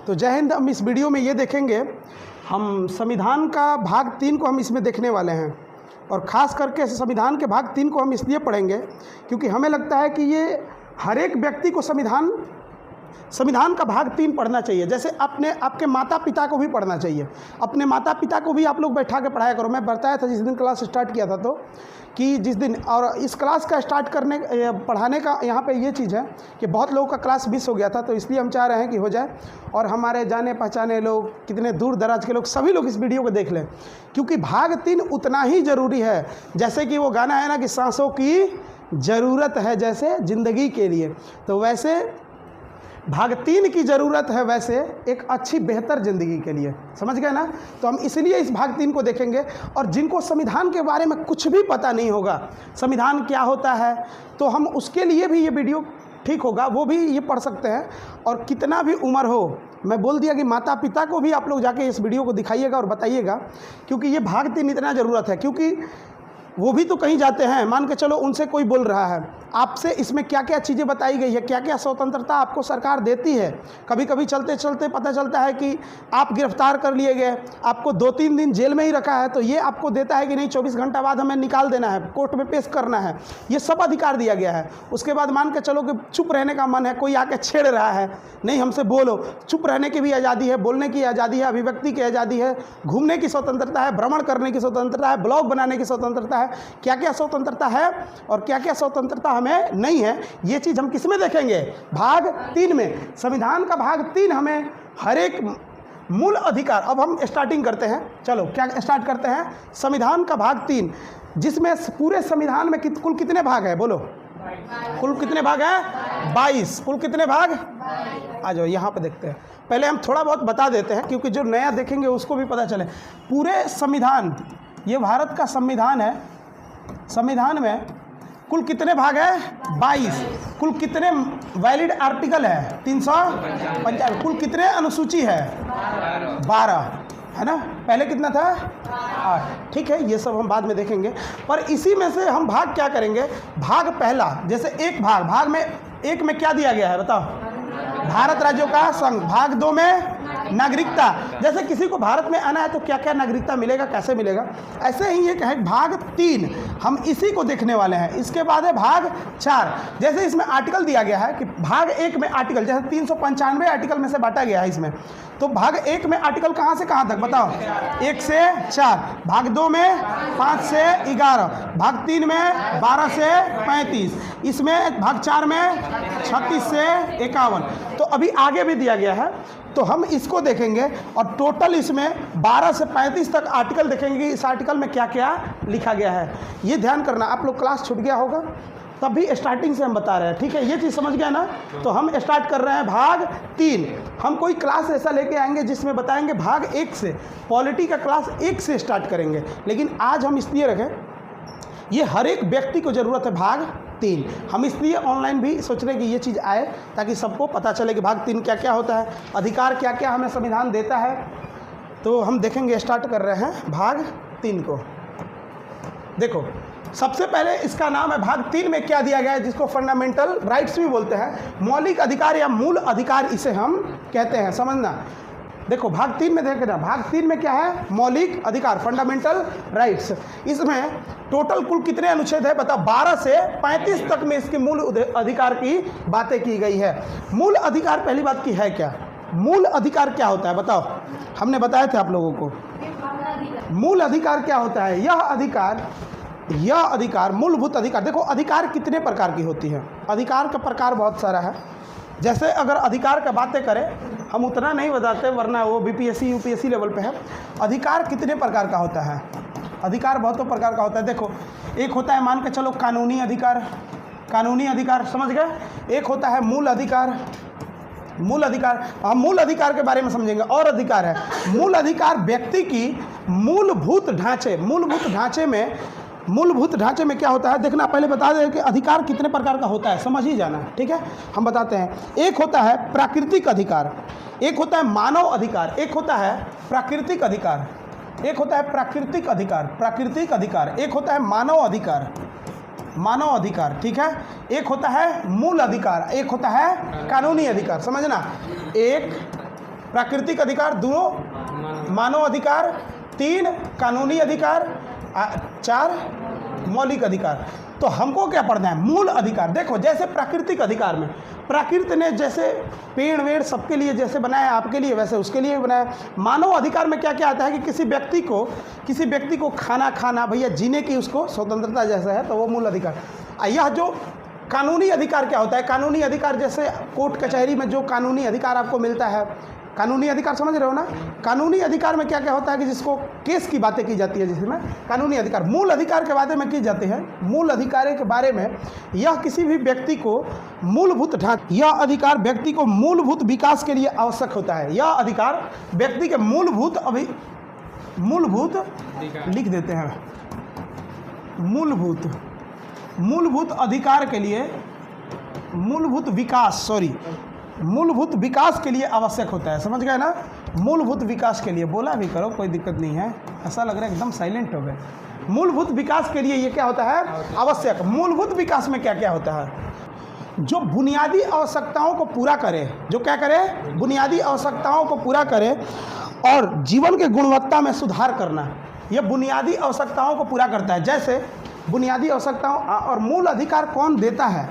तो जय हिंद। हम इस वीडियो में ये देखेंगे, हम संविधान का भाग 3 को हम इसमें देखने वाले हैं, और ख़ास करके संविधान के भाग 3 को हम इसलिए पढ़ेंगे क्योंकि हमें लगता है कि ये हर एक व्यक्ति को संविधान का भाग 3 पढ़ना चाहिए। जैसे आपके माता पिता को भी पढ़ना चाहिए। अपने माता पिता को भी आप लोग बैठा के पढ़ाया करो। मैं बताया था जिस दिन क्लास स्टार्ट किया था तो कि जिस दिन, और इस क्लास का पढ़ाने का यहाँ पे ये चीज़ है कि बहुत लोगों का क्लास मिस हो गया था, तो इसलिए हम चाह रहे हैं कि हो जाए और हमारे जाने पहचाने लोग, कितने दूर दराज के लोग, सभी लोग इस वीडियो को देख लें, क्योंकि भाग 3 उतना ही ज़रूरी है जैसे कि वो गाना है ना कि सांसों की ज़रूरत है जैसे ज़िंदगी के लिए, तो वैसे भाग 3 की ज़रूरत है वैसे एक अच्छी बेहतर ज़िंदगी के लिए। समझ गए ना? तो हम इसलिए इस भाग 3 को देखेंगे। और जिनको संविधान के बारे में कुछ भी पता नहीं होगा, संविधान क्या होता है, तो हम उसके लिए भी ये वीडियो ठीक होगा, वो भी ये पढ़ सकते हैं। और कितना भी उम्र हो, मैं बोल दिया कि माता पिता को भी आप लोग जाके इस वीडियो को दिखाइएगा और बताइएगा, क्योंकि ये भाग 3 इतना ज़रूरत है, क्योंकि वो भी तो कहीं जाते हैं। मान के चलो उनसे कोई बोल रहा है आपसे, इसमें क्या क्या चीज़ें बताई गई है, क्या क्या स्वतंत्रता आपको सरकार देती है। कभी कभी चलते चलते पता चलता है कि आप गिरफ्तार कर लिए गए, आपको 2-3 दिन जेल में ही रखा है, तो ये आपको देता है कि नहीं 24 घंटा बाद हमें निकाल देना है, कोर्ट में पेश करना है। ये सब अधिकार दिया गया है। उसके बाद मान के चलो कि चुप रहने का मन है, कोई आके छेड़ रहा है, नहीं हमसे बोलो, चुप रहने की भी आज़ादी है, बोलने की आज़ादी है, अभिव्यक्ति की आज़ादी है, घूमने की स्वतंत्रता है, भ्रमण करने की स्वतंत्रता है, ब्लॉग बनाने की स्वतंत्रता है। क्या क्या स्वतंत्रता है और क्या क्या स्वतंत्रता हमें नहीं है, ये चीज़ हम किस में देखेंगे? भाग 3 में। संविधान का भाग 3 हमें हर एक मूल अधिकार। अब हम स्टार्टिंग करते हैं, चलो क्या स्टार्ट करते हैं? संविधान का भाग 3, जिसमें पूरे संविधान में कुल कितने भाग है? बोलो, कुल कितने भाग हैं? 22। कुल कितने भाग? आ जाओ यहाँ पे देखते हैं। पहले हम थोड़ा बहुत बता देते हैं, क्योंकि जो नया देखेंगे उसको भी पता चले। पूरे संविधान, ये भारत का संविधान है, संविधान में कुल कितने भाग है? 22। कुल कितने वैलिड आर्टिकल है? 355। कुल कितने अनुसूची है? 12, है ना? पहले कितना था? 8। ठीक है, ये सब हम बाद में देखेंगे। पर इसी में से हम भाग क्या करेंगे? भाग पहला, जैसे एक भाग में एक में क्या दिया गया है बताओ? भारत राज्यों का संघ। भाग 2 में नागरिकता, जैसे किसी को भारत में आना है तो क्या क्या नागरिकता मिलेगा, कैसे मिलेगा। ऐसे ही एक है भाग 3, हम इसी को देखने वाले हैं। इसके बाद है भाग 4, जैसे इसमें आर्टिकल दिया गया है कि भाग 1 में आर्टिकल, जैसे 395 आर्टिकल में से बांटा गया है इसमें, तो भाग 1 में आर्टिकल कहाँ से कहाँ तक बताओ? 1 से 4। भाग 2 में 5 से 11। भाग 3 में 12 से 35। इसमें भाग 4 में 36 से 51। तो अभी आगे भी दिया गया है, तो हम इसको देखेंगे और टोटल इसमें 12 से 35 तक आर्टिकल देखेंगे कि इस आर्टिकल में क्या क्या लिखा गया है। ये ध्यान करना। आप लोग क्लास छूट गया होगा, तब भी स्टार्टिंग से हम बता रहे हैं, ठीक है? ये चीज़ समझ गया ना? तो हम स्टार्ट कर रहे हैं भाग 3। हम कोई क्लास ऐसा लेके आएंगे जिसमें बताएंगे भाग 1 से, पॉलिटी का क्लास 1 से स्टार्ट करेंगे, लेकिन आज हम इसलिए रखें, ये हर एक व्यक्ति को ज़रूरत है भाग 3। हम इसलिए ऑनलाइन भी सोच रहे हैं कि ये चीज़ आए ताकि सबको पता चले कि भाग 3 क्या क्या होता है, अधिकार क्या क्या हमें संविधान देता है। तो हम देखेंगे, स्टार्ट कर रहे हैं भाग 3 को। देखो, सबसे पहले इसका नाम है भाग 3 में क्या दिया गया है, जिसको फंडामेंटल राइट्स भी बोलते हैं, मौलिक अधिकार या मूल अधिकार इसे हम कहते हैं। समझना। देखो भाग 3 में देखना, भाग 3 में क्या है? मौलिक अधिकार, फंडामेंटल राइट्स। इसमें टोटल कुल कितने अनुच्छेद है बताओ? 12 से 35 तक में इसके मूल अधिकार की बातें की गई है। मूल अधिकार पहली बात की है क्या? मूल अधिकार क्या होता है बताओ? हमने बताए थे आप लोगों को। मूल अधिकार क्या होता है? यह अधिकार मूलभूत अधिकार। देखो अधिकार कितने प्रकार की होती है? अधिकार का प्रकार बहुत सारा है। जैसे अगर अधिकार का बातें करें, हम उतना नहीं बताते वरना वो बीपीएससी यूपीएससी लेवल पे है। अधिकार कितने प्रकार का होता है? अधिकार बहुत प्रकार का होता है। देखो, एक होता है मान के चलो कानूनी अधिकार, कानूनी अधिकार समझ गए। एक होता है मूल अधिकार, मूल अधिकार, हम मूल अधिकार के बारे में समझेंगे। और अधिकार है, मूल अधिकार व्यक्ति की मूलभूत ढांचे, मूलभूत ढांचे में क्या होता है देखना। पहले बता दें कि अधिकार कितने प्रकार का होता है, समझ ही जाना, ठीक है? हम बताते हैं। एक होता है प्राकृतिक अधिकार, एक होता है मानव अधिकार, एक होता है प्राकृतिक अधिकार, एक होता है प्राकृतिक अधिकार, एक होता है मानव अधिकार, ठीक है? एक होता है मूल अधिकार, एक होता है कानूनी अधिकार। समझना, एक प्राकृतिक अधिकार 2, मानव अधिकार 3, कानूनी अधिकार 4, मौलिक अधिकार। तो हमको क्या पढ़ना है? मूल अधिकार। देखो जैसे प्राकृतिक अधिकार में प्रकृति ने जैसे पेड़ वेड़ सबके लिए जैसे बनाया, आपके लिए वैसे उसके लिए बनाया। मानव अधिकार में क्या क्या आता है कि किसी व्यक्ति को खाना खाना, भैया जीने की उसको स्वतंत्रता जैसा है, तो वो मूल अधिकार। यह जो कानूनी अधिकार क्या होता है? कानूनी अधिकार जैसे कोर्ट कचहरी में जो कानूनी अधिकार आपको मिलता है, कानूनी अधिकार समझ रहे हो ना? कानूनी अधिकार में क्या क्या होता है कि जिसको केस की बातें की जाती है, जिसमें कानूनी अधिकार। मूल अधिकार के बारे में की जाती है। मूल अधिकार के बारे में यह किसी भी व्यक्ति को मूलभूत ढांचा, यह अधिकार व्यक्ति को मूलभूत विकास के लिए आवश्यक होता है। यह अधिकार व्यक्ति के मूलभूत लिख देते हैं, मूलभूत अधिकार के लिए, मूलभूत विकास के लिए आवश्यक होता है। समझ गए ना? मूलभूत विकास के लिए। बोला भी करो, कोई दिक्कत नहीं है। ऐसा लग रहा है एकदम साइलेंट हो गए। मूलभूत विकास के लिए ये क्या होता है? आवश्यक। मूलभूत विकास में क्या क्या होता है? जो बुनियादी आवश्यकताओं को पूरा करे, जो क्या करे? बुनियादी आवश्यकताओं को पूरा करे और जीवन के गुणवत्ता में सुधार करना, यह बुनियादी आवश्यकताओं को पूरा करता है। जैसे बुनियादी आवश्यकताओं और मूल अधिकार कौन देता है?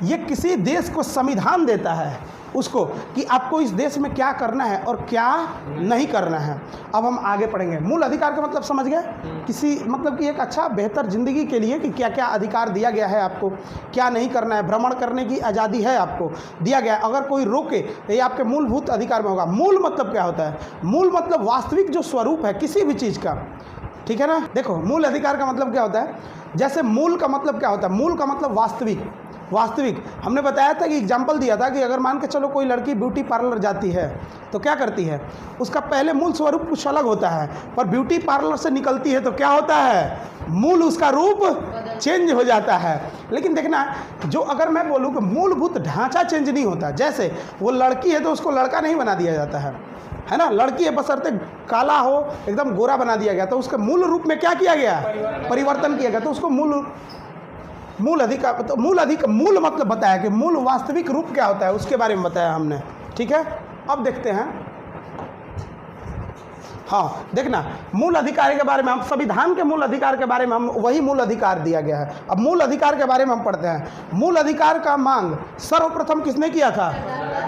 ये किसी देश को संविधान देता है उसको, कि आपको इस देश में क्या करना है और क्या नहीं करना है। अब हम आगे पढ़ेंगे। मूल अधिकार का मतलब समझ गए? किसी मतलब कि एक अच्छा बेहतर ज़िंदगी के लिए कि क्या क्या अधिकार दिया गया है आपको, क्या नहीं करना है, भ्रमण करने की आज़ादी है आपको दिया गया है। अगर कोई रोके तो ये आपके मूलभूत अधिकार में होगा। मूल मतलब क्या होता है? मूल मतलब वास्तविक जो स्वरूप है किसी भी चीज़ का, ठीक है ना? देखो मूल अधिकार का मतलब क्या होता है? जैसे मूल का मतलब क्या होता है? मूल का मतलब वास्तविक। हमने बताया था कि एग्जाम्पल दिया था कि अगर मान के चलो कोई लड़की ब्यूटी पार्लर जाती है तो क्या करती है? उसका पहले मूल स्वरूप कुछ अलग होता है, पर ब्यूटी पार्लर से निकलती है तो क्या होता है? मूल उसका रूप चेंज हो जाता है। लेकिन देखना, जो अगर मैं बोलूँ कि मूलभूत ढांचा चेंज नहीं होता, जैसे वो लड़की है तो उसको लड़का नहीं बना दिया जाता है ना? लड़की है बशर्ते काला हो, एकदम गोरा बना दिया गया, तो उसके मूल रूप में क्या किया गया? परिवर्तन किया गया। तो उसको मूल मतलब बताया कि मूल वास्तविक रूप क्या होता है, उसके बारे में बताया हमने। ठीक है, अब देखते हैं। हाँ देखना, मूल अधिकार के बारे में हम, संविधान के मूल अधिकार के बारे में हम, वही मूल अधिकार दिया गया है। अब मूल अधिकार के बारे में हम पढ़ते हैं। मूल अधिकार का मांग सर्वप्रथम किसने किया था?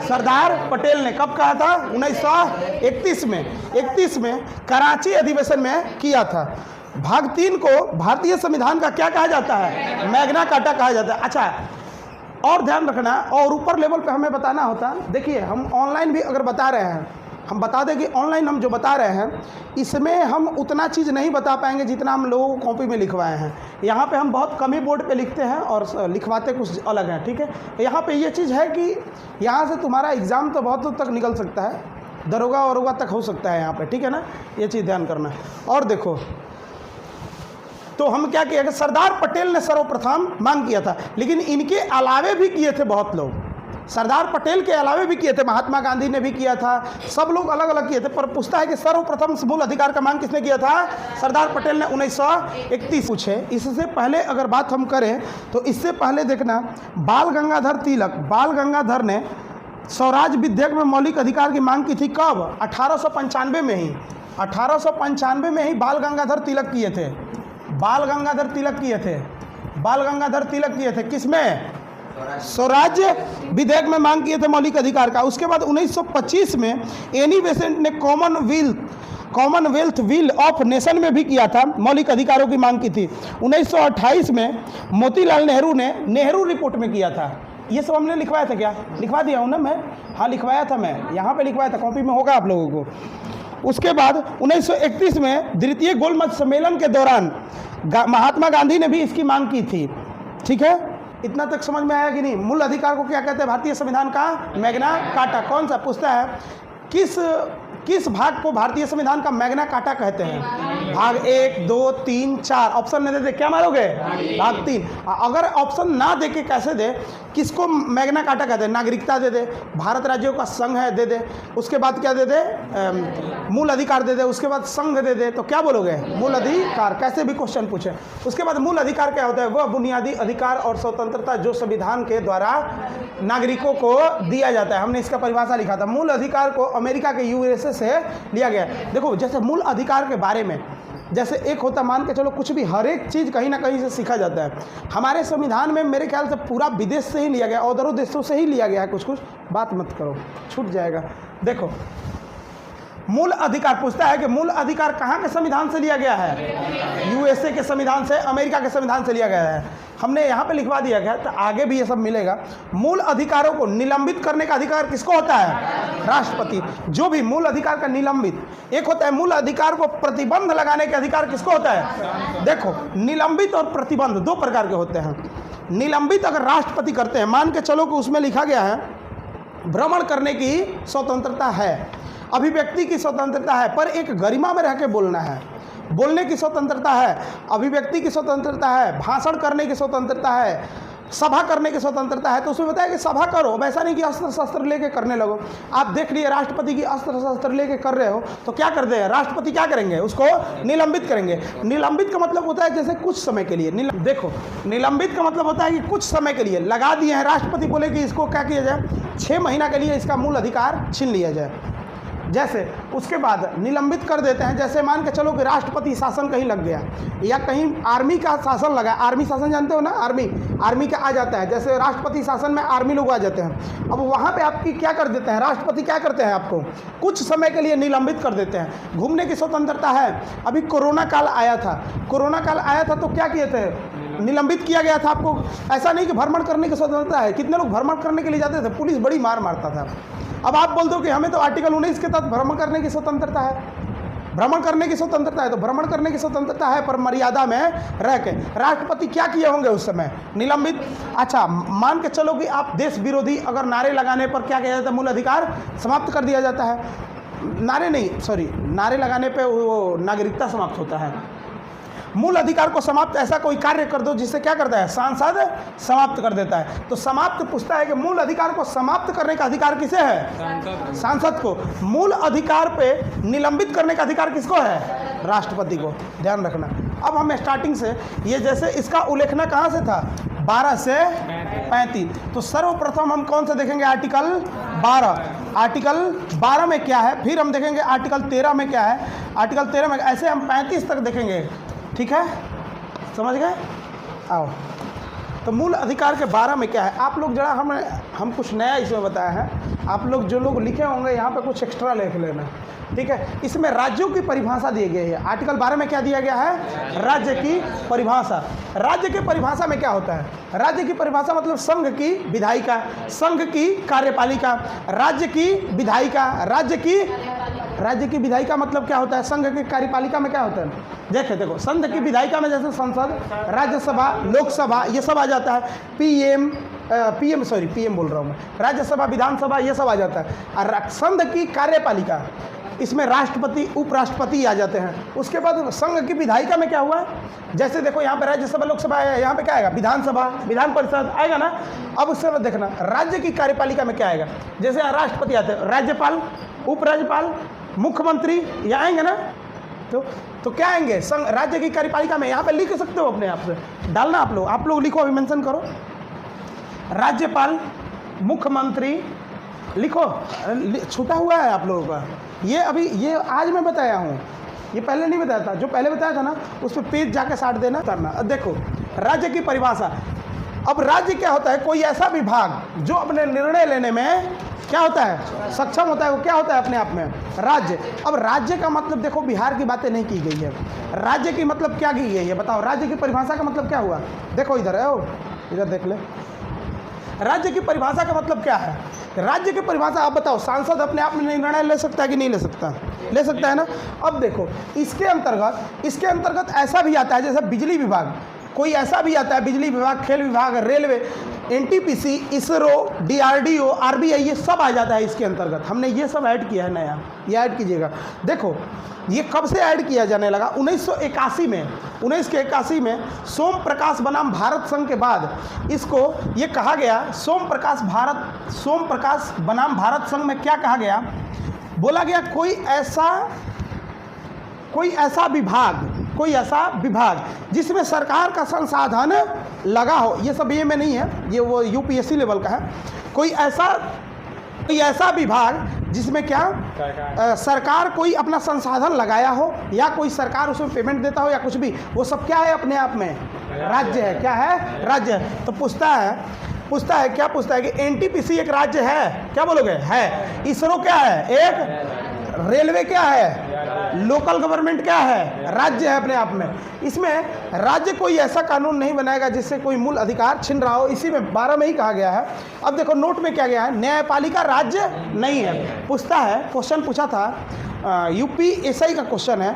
सरदार पटेल ने। कब कहा था? 1931 में कराची अधिवेशन में किया था। भाग 3 को भारतीय संविधान का क्या कहा जाता है? मैग्ना कार्टा कहा जाता है। अच्छा, और ध्यान रखना, और ऊपर लेवल पे हमें बताना होता। देखिए हम ऑनलाइन भी अगर बता रहे हैं, हम बता दें कि ऑनलाइन हम जो बता रहे हैं इसमें हम उतना चीज़ नहीं बता पाएंगे जितना हम लोगों को कॉपी में लिखवाए हैं। यहाँ पे हम बहुत कम ही बोर्ड पे लिखते हैं और लिखवाते कुछ अलग हैं। ठीक है, यहाँ पे ये चीज़ है कि यहाँ से तुम्हारा एग्ज़ाम तो बहुत दूर तक निकल सकता है, दरोगा वरोगा तक हो सकता है यहाँ पे। ठीक है ना, ये चीज़ ध्यान करना है। और देखो, तो हम क्या किया कि सरदार पटेल ने सर्वप्रथम मांग किया था, लेकिन इनके अलावे भी किए थे बहुत लोग। सरदार पटेल के अलावे भी किए थे, महात्मा गांधी ने भी किया था, सब लोग अलग अलग किए थे। पर पूछता है कि सर्वप्रथम मूल अधिकार का मांग किसने किया था? सरदार पटेल ने 1931 पूछे। इससे पहले अगर बात हम करें तो इससे पहले देखना, बाल गंगाधर ने स्वराज विधेयक में मौलिक अधिकार की मांग की थी। कब? 1895 में ही। 1895 में ही बाल गंगाधर तिलक किए थे। बाल गंगाधर तिलक किए थे किसमें? स्वराज विधेयक में मांग किए थे मौलिक अधिकार का। उसके बाद 1925 में एनी बेसेंट ने कॉमनवेल्थ विल ऑफ नेशन में भी किया था, मौलिक अधिकारों की मांग की थी। 1928 में मोतीलाल नेहरू ने नेहरू रिपोर्ट में किया था। ये सब हमने लिखवाया था। क्या लिखवा दिया हूँ ना मैं? हाँ लिखवाया था मैं, यहाँ पे लिखवाया था, कॉपी में होगा आप लोगों को। उसके बाद 1931 में द्वितीय गोलमेज सम्मेलन के दौरान महात्मा गांधी ने भी इसकी मांग की थी। ठीक है, इतना तक समझ में आया कि नहीं? मूल अधिकार को क्या कहते हैं भारतीय संविधान का? Magna carta. कौन सा? पूछता है किस भाग को भारतीय संविधान का मैग्ना कार्टा कहते हैं? भाग 1, 2, 3, 4। ऑप्शन नहीं देते क्या मारोगे? भाग 3। अगर ऑप्शन ना दे के कैसे दे, किसको मैग्ना कार्टा कहते हैं? नागरिकता दे दे, भारत राज्यों का संघ है दे दे, उसके बाद क्या दे दे? मूल अधिकार दे दे, उसके बाद संघ दे दे, तो क्या बोलोगे? मूल अधिकार। कैसे भी क्वेश्चन पूछे। उसके बाद मूल अधिकार क्या होता है? वह बुनियादी अधिकार और स्वतंत्रता जो संविधान के द्वारा नागरिकों को दिया जाता है। हमने इसका परिभाषा लिखा था। मूल अधिकार को अमेरिका के यूएसए से लिया गया। देखो जैसे मूल अधिकार के बारे में, जैसे एक होता, मान के चलो कुछ भी, हर एक चीज़ कहीं ना कहीं से सीखा जाता है। हमारे संविधान में मेरे ख्याल से पूरा विदेश से ही लिया गया, और देशों से ही लिया गया है। कुछ कुछ बात मत करो, छूट जाएगा। देखो मूल अधिकार पूछता है कि मूल अधिकार कहाँ के संविधान से लिया गया है? यूएसए के संविधान से, अमेरिका के संविधान से लिया गया है। हमने यहाँ पे लिखवा दिया गया, तो आगे भी ये सब मिलेगा। मूल अधिकारों को निलंबित करने का अधिकार किसको होता है? राष्ट्रपति। जो भी मूल अधिकार का निलंबित, एक होता है मूल अधिकार को प्रतिबंध लगाने का अधिकार किसको होता है? देखो निलंबित और प्रतिबंध 2 प्रकार के होते हैं। निलंबित अगर राष्ट्रपति करते हैं, मान के चलो कि उसमें लिखा गया है भ्रमण करने की स्वतंत्रता है, अभिव्यक्ति की स्वतंत्रता है, पर एक गरिमा में रह के बोलना है, बोलने की स्वतंत्रता है, अभिव्यक्ति की स्वतंत्रता है, भाषण करने की स्वतंत्रता है, सभा करने की स्वतंत्रता है, तो उसमें बताया कि सभा करो, वैसा नहीं कि अस्त्र शस्त्र लेके करने लगो। आप देख लिए राष्ट्रपति की अस्त्र शस्त्र लेके कर रहे हो तो क्या कर दे? राष्ट्रपति क्या करेंगे? उसको निलंबित करेंगे। निलंबित का मतलब होता है जैसे कुछ समय के लिए। देखो निलंबित का मतलब होता है कि कुछ समय के लिए लगा दिए हैं, राष्ट्रपति बोले कि इसको क्या किया जाए, 6 महीना के लिए इसका मूल अधिकार छीन लिया जाए। जैसे उसके बाद निलंबित कर देते हैं, जैसे मान के चलो कि राष्ट्रपति शासन कहीं लग गया या कहीं आर्मी का शासन लगा, आर्मी शासन जानते हो ना, आर्मी का आ जाता है, जैसे राष्ट्रपति शासन में आर्मी लोग आ जाते हैं। अब वहाँ पे आपकी क्या कर देते हैं? राष्ट्रपति क्या करते हैं? आपको कुछ समय के लिए निलंबित कर देते हैं। घूमने की स्वतंत्रता है। अभी कोरोना काल आया था, तो क्या किए थे? निलंबित किया गया था आपको। ऐसा नहीं कि भ्रमण करने की स्वतंत्रता है, कितने लोग भ्रमण करने के लिए जाते थे, पुलिस बड़ी मार मारता था। अब आप बोल दो कि हमें तो आर्टिकल 19 के तहत भ्रमण करने की स्वतंत्रता है, भ्रमण करने की स्वतंत्रता है, तो भ्रमण करने की स्वतंत्रता है पर मर्यादा में रह के। राष्ट्रपति क्या किए होंगे उस समय? निलंबित। अच्छा मान के चलो कि आप देश विरोधी अगर नारे लगाने पर क्या किया जाता है? मूल अधिकार समाप्त कर दिया जाता है। नारे लगाने पे वो नागरिकता समाप्त होता है। मूल अधिकार को समाप्त, ऐसा कोई कार्य कर दो जिससे क्या करता है? सांसद समाप्त कर देता है। तो समाप्त पूछता है कि मूल अधिकार को समाप्त करने का अधिकार किसे है? सांसद को। मूल अधिकार पे निलंबित करने का अधिकार किसको है? राष्ट्रपति को। ध्यान रखना। अब हम स्टार्टिंग से ये, जैसे इसका उल्लेखना कहाँ से था? 12 से 35। तो सर्वप्रथम हम कौन से देखेंगे? आर्टिकल 12। आर्टिकल 12 में क्या है, फिर हम देखेंगे आर्टिकल 13 में क्या है, आर्टिकल 13 में, ऐसे हम 35 तक देखेंगे। ठीक है, समझ गए? आओ। तो मूल अधिकार के 12 में क्या है? आप लोग जरा हम कुछ नया इसमें बताया है, आप लोग जो लोग लिखे होंगे यहाँ पे कुछ एक्स्ट्रा लिख लेना। ठीक है, इसमें राज्यों की परिभाषा दी गई है। आर्टिकल 12 में क्या दिया गया है? राज्य की परिभाषा। राज्य की परिभाषा में क्या होता है? राज्य की परिभाषा मतलब संघ की विधायिका, संघ की कार्यपालिका, राज्य की विधायिका, राज्य की विधायिका मतलब क्या होता है? संघ की कार्यपालिका में क्या होता है? देखो संघ की विधायिका में जैसे संसद, राज्यसभा, लोकसभा, ये सब आ जाता है। पीएम बोल रहा हूँ मैं, राज्यसभा, विधानसभा, ये सब आ जाता है। और संघ की कार्यपालिका, इसमें राष्ट्रपति, उपराष्ट्रपति आ जाते हैं। उसके बाद संघ की विधायिका में क्या हुआ? जैसे देखो यहाँ पे राज्यसभा, लोकसभा है, यहाँ पे क्या आएगा? विधानसभा, विधान परिषद आएगा ना। अब उसके बाद देखना राज्य की कार्यपालिका में क्या आएगा? जैसे यहाँ राष्ट्रपति आते हैं, राज्यपाल, उपराज्यपाल, मुख्यमंत्री, ये आएंगे ना। तो क्या आएंगे? संघ, राज्य की कार्यपालिका में। यहाँ पे लिख सकते हो अपने आप से, डालना आप लोग लिखो, अभी मेंशन करो। राज्यपाल, मुख्यमंत्री लिखो, छूटा हुआ है आप लोगों का। ये आज मैं बताया हूँ, ये पहले नहीं बताया था। जो पहले बताया था ना, उस पर पेज जाके साट देना, करना। देखो राज्य की परिभाषा। अब राज्य क्या होता है? कोई ऐसा विभाग जो अपने निर्णय लेने में क्या होता है? सक्षम होता है। वो क्या होता है अपने आप में? राज्य। अब राज्य का मतलब देखो, बिहार की बातें नहीं की गई है। राज्य की मतलब क्या की गई है? बताओ, राज्य की परिभाषा का मतलब क्या हुआ? देखो इधर है, इधर देख ले। राज्य की परिभाषा का मतलब क्या है? राज्य की परिभाषा आप बताओ। सांसद अपने आप में निर्णय ले सकता है कि नहीं ले सकता? ले सकता है ना। अब देखो इसके अंतर्गत ऐसा भी आता है जैसे बिजली विभाग, कोई ऐसा भी आता है, बिजली विभाग, खेल विभाग, railway, NTPC, ISRO, DRDO, RBI, ये सब आ जाता है इसके अंतर्गत। हमने ये सब ऐड किया है नया, ये ऐड कीजिएगा। देखो ये कब से ऐड किया जाने लगा? 1981 में। 1981 में सोम प्रकाश बनाम भारत संघ के बाद इसको ये कहा गया सोम प्रकाश बनाम भारत संघ में क्या कहा गया? बोला गया कोई ऐसा विभाग जिसमें सरकार का संसाधन लगा हो। ये सब ये में नहीं है, ये वो यूपीएससी लेवल का है। कोई ऐसा विभाग जिसमें क्या सरकार कोई अपना संसाधन लगाया हो, या कोई सरकार उसमें पेमेंट देता हो, या कुछ भी, वो सब क्या है अपने आप में? राज्य है। क्या है? राज्य है। तो पूछता है कि एनटीपीसी एक राज्य है? क्या बोलोगे? है। इसरो क्या है? एक। रेलवे क्या है? लोकल गवर्नमेंट क्या है? राज्य है अपने आप में। इसमें राज्य कोई ऐसा कानून नहीं बनाएगा जिससे कोई मूल अधिकार छिन रहा हो। इसी में 12 में ही कहा गया है। अब देखो नोट में क्या गया है? न्यायपालिका राज्य नहीं है। पूछता है, क्वेश्चन पूछा था यूपीएससी का क्वेश्चन है,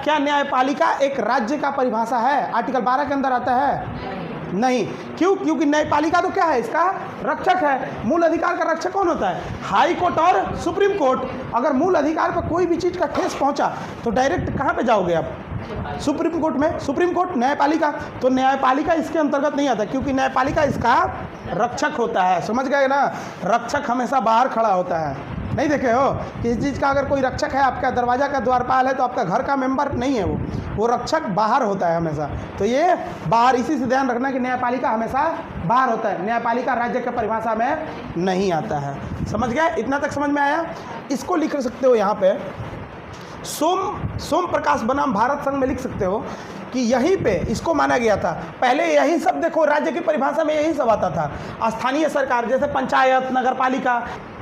क्या न्यायपालिका एक राज्य का परिभाषा है? आर्टिकल 12 के अंदर आता है? नहीं। क्यों? क्योंकि न्यायपालिका तो क्या है? इसका रक्षक है। मूल अधिकार का रक्षक कौन होता है? हाई कोर्ट और सुप्रीम कोर्ट। अगर मूल अधिकार पर कोई भी चीज़ का ठेस पहुंचा तो डायरेक्ट कहाँ पे जाओगे आप? सुप्रीम कोर्ट में। सुप्रीम कोर्ट, न्यायपालिका। तो न्यायपालिका इसके अंतर्गत नहीं आता, क्योंकि न्यायपालिका इसका रक्षक होता है। समझ गए ना? रक्षक हमेशा बाहर खड़ा होता है। नहीं देखे हो? किसी चीज़ का अगर कोई रक्षक है, आपका दरवाजा का द्वारपाल है, तो आपका घर का मेंबर नहीं है वो रक्षक बाहर होता है हमेशा। तो ये बाहर, इसी से ध्यान रखना कि न्यायपालिका हमेशा बाहर होता है। न्यायपालिका राज्य की परिभाषा में नहीं आता है। समझ गए? इतना तक समझ में आया? इसको लिख सकते हो यहाँ पे, सोम प्रकाश बनाम भारत संघ में लिख सकते हो कि यहीं पे इसको माना गया था। पहले यही सब देखो, राज्य की परिभाषा में यही सब आता था। स्थानीय सरकार जैसे पंचायत, नगर पालिका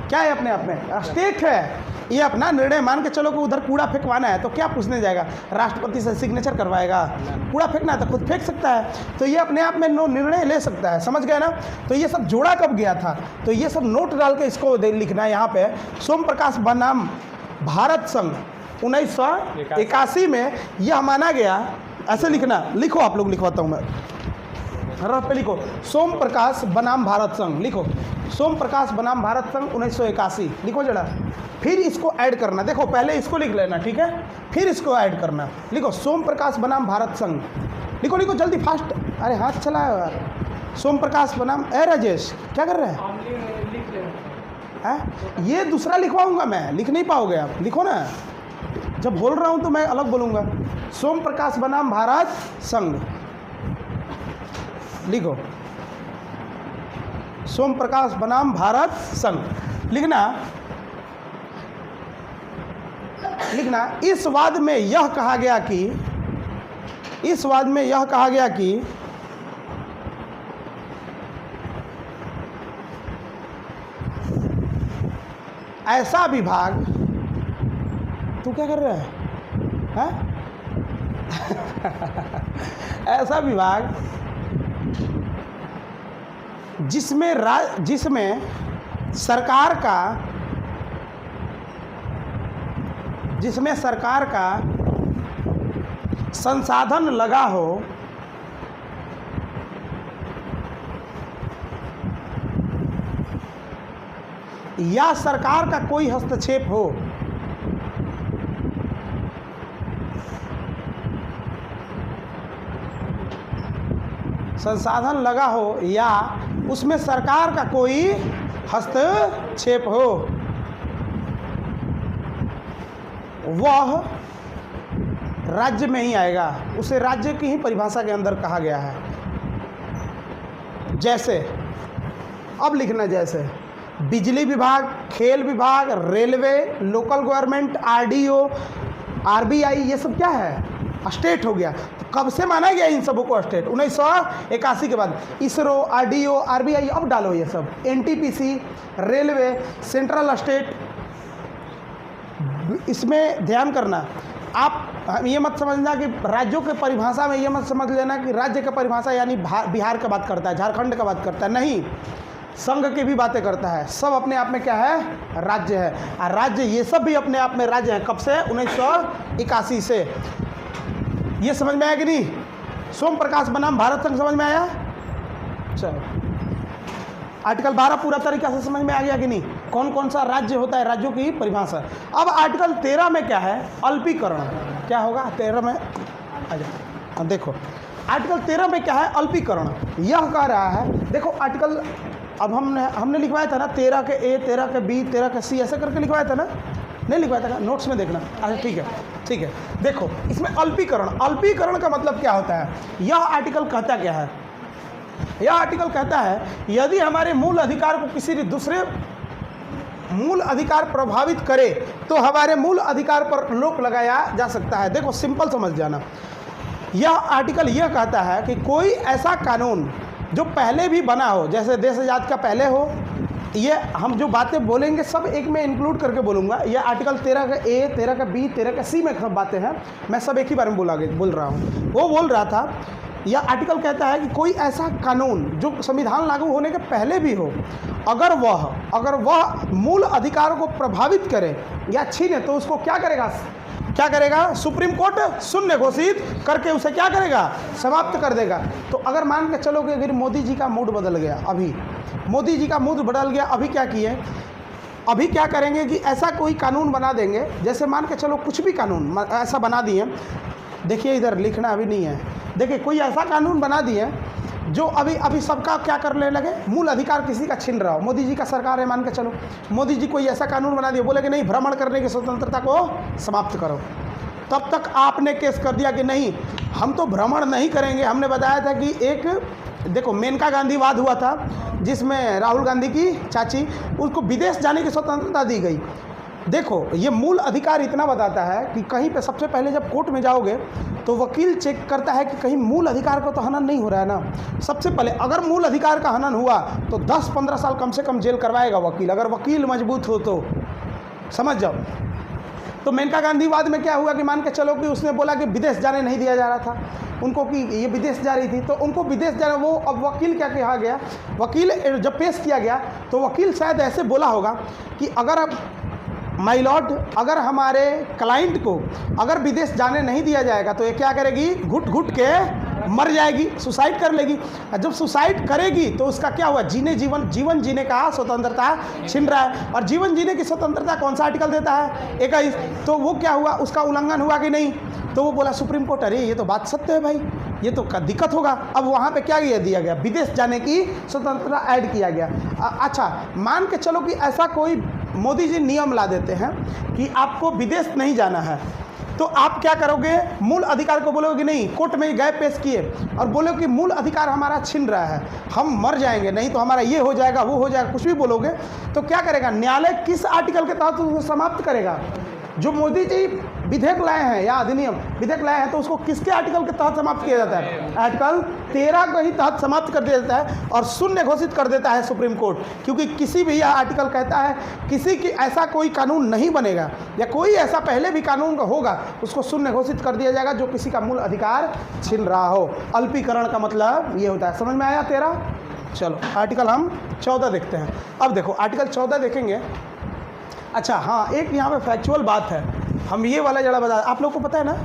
क्या है? अपने आप में स्टेट है। ये अपना निर्णय मान के चलो कि उधर कूड़ा फेंकवाना है तो क्या पूछने जाएगा? राष्ट्रपति से सिग्नेचर करवाएगा? कूड़ा फेंकना है तो खुद फेंक सकता है। तो ये अपने आप में निर्णय ले सकता है। समझ गए ना? तो ये सब जोड़ा कब गया था? तो ये सब नोट डाल के इसको लिखना है यहाँ पे। सोम प्रकाश बनाम भारत संघ 1981 में यह माना गया। ऐसे लिखना, लिखो आप लोग, लिखवाता हूँ मैं। रफ पे लिखो, सोम प्रकाश बनाम भारत संघ। लिखो, सोम प्रकाश बनाम भारत संघ 1981 लिखो जरा। फिर इसको ऐड करना। देखो पहले इसको लिख लेना, ठीक है? फिर इसको ऐड करना। लिखो, सोम प्रकाश बनाम भारत संघ। लिखो लिखो जल्दी, फास्ट। अरे हाथ चलाओ यार। सोम प्रकाश बनाम, राजेश क्या कर रहे हैं? ये दूसरा लिखवाऊंगा मैं, लिख नहीं पाओगे आप। लिखो ना, जब बोल रहा हूँ तो मैं अलग बोलूँगा। सोम प्रकाश बनाम भारत संघ लिखो, सोम प्रकाश बनाम भारत संघ लिखना। इस वाद में यह कहा गया कि ऐसा विभाग, तू क्या कर रहा है? ऐसा विभाग जिसमें सरकार का संसाधन लगा हो, या सरकार का कोई हस्तक्षेप हो, संसाधन लगा हो या उसमें सरकार का कोई हस्तक्षेप हो, वह राज्य में ही आएगा। उसे राज्य की ही परिभाषा के अंदर कहा गया है। जैसे, अब लिखना, जैसे बिजली विभाग, खेल विभाग, railway, local government, RDO, RBI, ये सब क्या है? स्टेट हो गया। तो कब से माना गया इन सबों को स्टेट? 1981 के बाद। इसरो, आरडीओ, आरबीआई, अब डालो ये सब। NTPC, railway, central state. इसमें ध्यान करना, आप ये मत समझना कि राज्यों के परिभाषा में ये मत समझ लेना कि राज्य का परिभाषा यानी बिहार का बात करता है, झारखंड का बात करता है। नहीं, संघ की भी बातें करता है। सब अपने आप में क्या है? राज्य है। और राज्य, ये सब भी अपने आप में राज्य है। कब से? 1981 से। ये समझ में आया कि नहीं? सोम प्रकाश बनाम भारत संघ समझ में आया? चलो आर्टिकल 12 पूरा तरीका से समझ में आ गया कि नहीं? कौन कौन सा राज्य होता है, राज्यों की परिभाषा। अब आर्टिकल 13 में क्या है? अल्पीकरण। क्या होगा 13 में? आ जाओ देखो, आर्टिकल 13 में क्या है? अल्पीकरण। यह कह रहा है, देखो आर्टिकल, अब हमने लिखवाया था ना 13 के ए, 13 के बी, 13 के सी, ऐसे करके लिखवाया था ना? नहीं लिखवाया था, नोट्स में देखना। अच्छा ठीक है, ठीक है। देखो इसमें अल्पीकरण, अल्पीकरण का मतलब क्या होता है? यह आर्टिकल कहता क्या है? यह आर्टिकल कहता है यदि हमारे मूल अधिकार को किसी दूसरे मूल अधिकार प्रभावित करे तो हमारे मूल अधिकार पर रोक लगाया जा सकता है। देखो सिंपल समझ जाना, यह आर्टिकल यह कहता है कि कोई ऐसा कानून जो पहले भी बना हो, जैसे देश आज़ाद का पहले हो, ये हम जो बातें बोलेंगे सब एक में इंक्लूड करके बोलूँगा। ये आर्टिकल 13 का ए, 13 का बी, 13 का सी में सब बातें हैं, मैं सब एक ही बारे में बोल रहा हूँ। वो बोल रहा था, यह आर्टिकल कहता है कि कोई ऐसा कानून जो संविधान लागू होने के पहले भी हो, अगर वह मूल अधिकारों को प्रभावित करे या छीने तो उसको क्या करेगा? सुप्रीम कोर्ट शून्य घोषित करके उसे क्या करेगा? समाप्त कर देगा। तो अगर मान के चलो कि अगर मोदी जी का मूड बदल गया, अभी मोदी जी का मूड बदल गया, अभी क्या किए? अभी क्या करेंगे कि ऐसा कोई कानून बना देंगे, जैसे मान के चलो कुछ भी कानून ऐसा बना दिए, देखिए इधर लिखना अभी नहीं है, देखिए कोई ऐसा कानून बना दिए जो अभी सबका क्या करने लगे? मूल अधिकार किसी का छीन रहा हो। मोदी जी का सरकार है, मान के चलो मोदी जी कोई ऐसा कानून बना दिया, बोले कि नहीं भ्रमण करने की स्वतंत्रता को समाप्त करो। तब तक आपने केस कर दिया कि नहीं हम तो भ्रमण नहीं करेंगे। हमने बताया था कि एक देखो मेनका गांधी वाद हुआ था जिसमें राहुल गांधी की चाची, उसको विदेश जाने की स्वतंत्रता दी गई। देखो ये मूल अधिकार इतना बताता है कि कहीं पे सबसे पहले जब कोर्ट में जाओगे तो वकील चेक करता है कि कहीं मूल अधिकार का तो हनन नहीं हो रहा है ना। सबसे पहले अगर मूल अधिकार का हनन हुआ तो 10-15 साल कम से कम जेल करवाएगा वकील, अगर वकील मजबूत हो तो, समझ जाओ। तो मेनका गांधी वाद में क्या हुआ कि मान के चलो कि उसने बोला कि विदेश जाने नहीं दिया जा रहा था उनको, कि ये विदेश जा रही थी तो उनको विदेश जाना, वो अब वकील क्या कहा गया? वकील जब पेश किया गया तो वकील शायद ऐसे बोला होगा कि अगर माय लॉर्ड, अगर हमारे क्लाइंट को अगर विदेश जाने नहीं दिया जाएगा तो ये क्या करेगी? घुट घुट के मर जाएगी, सुसाइड कर लेगी। जब सुसाइड करेगी तो उसका क्या हुआ? जीवन जीने का स्वतंत्रता छिन रहा है। और जीवन जीने की स्वतंत्रता कौन सा आर्टिकल देता है? 21। तो वो क्या हुआ? उसका उल्लंघन हुआ कि नहीं? तो वो बोला सुप्रीम कोर्ट, अरे ये तो बात सत्य है भाई, ये तो दिक्कत होगा। अब वहाँ पे क्या दिया गया? विदेश जाने की स्वतंत्रता ऐड किया गया। अच्छा मान के चलो कि ऐसा कोई मोदी जी नियम ला देते हैं कि आपको विदेश नहीं जाना है, तो आप क्या करोगे? मूल अधिकार को बोलोगे कि नहीं, कोर्ट में गए पेश किए और बोलो कि मूल अधिकार हमारा छिन रहा है, हम मर जाएंगे, नहीं तो हमारा ये हो जाएगा वो हो जाएगा, कुछ भी बोलोगे तो क्या करेगा? न्यायालय किस आर्टिकल के तहत उसको समाप्त करेगा? जो मोदी जी विधेयक लाए हैं या अधिनियम विधेयक लाए हैं तो उसको किसके आर्टिकल के तहत समाप्त किया जाता है? आर्टिकल 13 के ही तहत समाप्त कर दिया जाता है और शून्य घोषित कर देता है सुप्रीम कोर्ट। क्योंकि किसी भी, यह आर्टिकल कहता है किसी की ऐसा कोई कानून नहीं बनेगा या कोई ऐसा पहले भी कानून होगा उसको शून्य घोषित कर दिया जाएगा जो किसी का मूल अधिकार छीन रहा हो। अल्पीकरण का मतलब ये होता है। समझ में आया 13? चलो आर्टिकल हम 14 देखते हैं। अब देखो आर्टिकल 14 देखेंगे। अच्छा हाँ, एक यहाँ पे फैक्चुअल बात है, हम ये वाला जरा बता, आप लोग को पता है ना,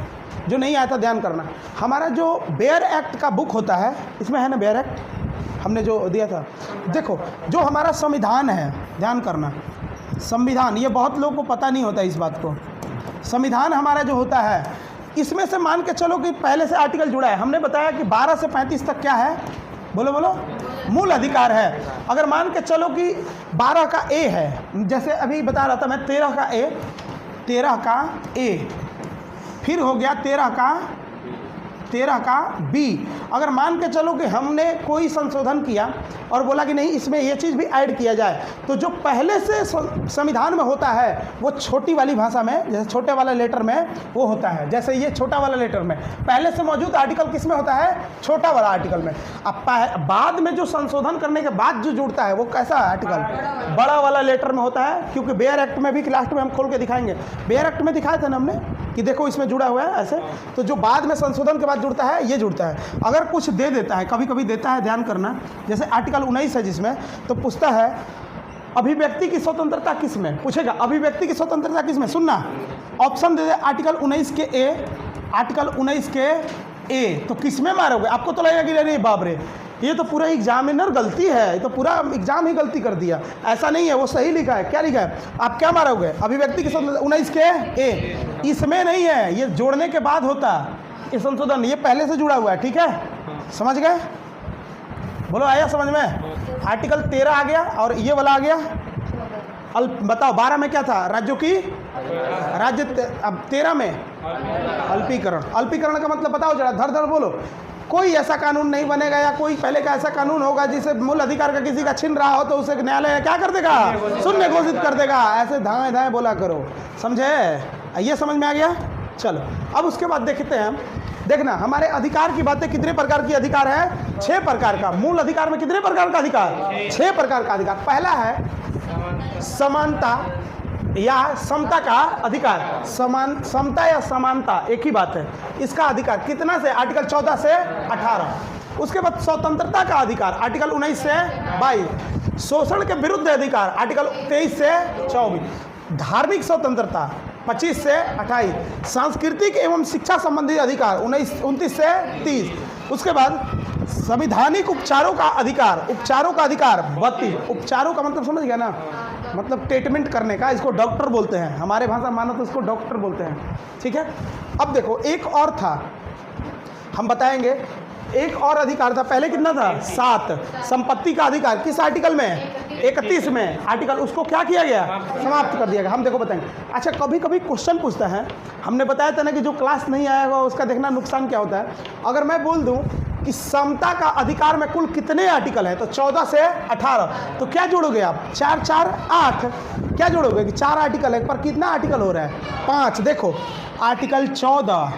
जो नहीं आया था ध्यान करना, हमारा जो बेयर एक्ट का बुक होता है इसमें है ना बेयर एक्ट हमने जो दिया था। देखो जो हमारा संविधान है, ध्यान करना, संविधान, ये बहुत लोगों को पता नहीं होता इस बात को। संविधान हमारा जो होता है इसमें से मान के चलो कि पहले से आर्टिकल जुड़ा है। हमने बताया कि 12 से 35 तक क्या है? बोलो मूल अधिकार है। अगर मान के चलो कि 12 का ए है, जैसे अभी बता रहा था मैं 13 का ए, फिर हो गया 13 का बी। अगर मान के चलो कि हमने कोई संशोधन किया और बोला कि नहीं इसमें ये चीज़ भी ऐड किया जाए, तो जो पहले से संविधान में होता है वो छोटी वाली भाषा में, जैसे छोटे वाला लेटर में वो होता है, जैसे ये छोटा वाला लेटर में पहले से मौजूद आर्टिकल किस में होता है? छोटा वाला आर्टिकल में। अब बाद में जो संशोधन करने के बाद जो जुड़ता है वो कैसा आर्टिकल? बड़ा वाला लेटर में होता है। क्योंकि बेयर एक्ट में भी लास्ट में हम खोल के दिखाएंगे, बेयर एक्ट में दिखाया था ना हमने कि देखो इसमें जुड़ा हुआ है ऐसे। तो जो बाद में संशोधन के बाद जुड़ता है ये जुड़ता है। अगर कुछ दे देता है, कभी कभी देता है, ध्यान करना, जैसे आर्टिकल 19 है जिसमें, तो पूछता है अभिव्यक्ति की स्वतंत्रता किस में? पूछेगा अभिव्यक्ति की स्वतंत्रता किस में? सुनना, ऑप्शन दे दे आर्टिकल 19 के ए, आर्टिकल 19 के ए, तो किस में मारोगे? आपको तो लगेगा कि नहीं बाप रे ये तो पूरा एग्जामिनर गलती है, ये तो पूरा एग्जाम ही गलती कर दिया। ऐसा नहीं है, वो सही लिखा है। क्या लिखा है? आप क्या मारोगे? अभिव्यक्ति के 19 के ए, इसमें नहीं है, ये जोड़ने के बाद होता ये संशोधन, ये पहले से जुड़ा हुआ है। ठीक है, समझ गए? बोलो, आया समझ में? आर्टिकल 13 आ गया और ये वाला आ गया। बताओ 12 में क्या था? राज्यों की राज्य, अब 13 में अल्पीकरण। अल्पीकरण का मतलब बताओ जरा, धर धर बोलो। कोई ऐसा कानून नहीं बनेगा या कोई पहले का ऐसा कानून होगा जिसे मूल अधिकार का किसी का छीन रहा हो तो उसे न्यायालय क्या कर देगा? शून्य घोषित कर देगा। ऐसे धाए धाए बोला करो, समझे? ये समझ में आ गया? चलो अब उसके बाद देखते हैं। देखना, हमारे अधिकार की बातें कितने प्रकार की अधिकार है? 6 प्रकार का। मूल अधिकार में कितने प्रकार का अधिकार? 6 प्रकार का अधिकार। पहला है समानता या समता का अधिकार। समता या समानता एक ही बात है। इसका अधिकार कितना से? आर्टिकल 14 से 18। उसके बाद स्वतंत्रता का अधिकार आर्टिकल 19 से 22। शोषण के विरुद्ध अधिकार आर्टिकल 23 से 24। धार्मिक स्वतंत्रता 25 से 28। सांस्कृतिक एवं शिक्षा संबंधी अधिकार 29 से 30। उसके बाद संवैधानिक उपचारों का अधिकार, उपचारों का अधिकार 32। उपचारों का मतलब समझ गया ना? मतलब ट्रीटमेंट करने का, इसको डॉक्टर बोलते हैं। हमारे भाषा मानो तो इसको डॉक्टर बोलते हैं। ठीक है, अब देखो एक और था, हम बताएंगे। एक और अधिकार था, पहले कितना था? 7। संपत्ति का अधिकार किस आर्टिकल में? 31 में। आर्टिकल उसको क्या किया गया? समाप्त कर दिया गया। हम देखो बताएंगे। अच्छा, कभी कभी क्वेश्चन पूछता है, हमने बताया था ना कि जो क्लास नहीं आएगा उसका देखना नुकसान क्या होता है। अगर मैं बोल दूं कि समता का अधिकार में कुल कितने आर्टिकल हैं, तो 14 से 18, तो क्या जोड़ोगे आप? 4 4 8। क्या जोड़ोगे कि 4 आर्टिकल है, पर कितना आर्टिकल हो रहा है? 5। देखो आर्टिकल 14,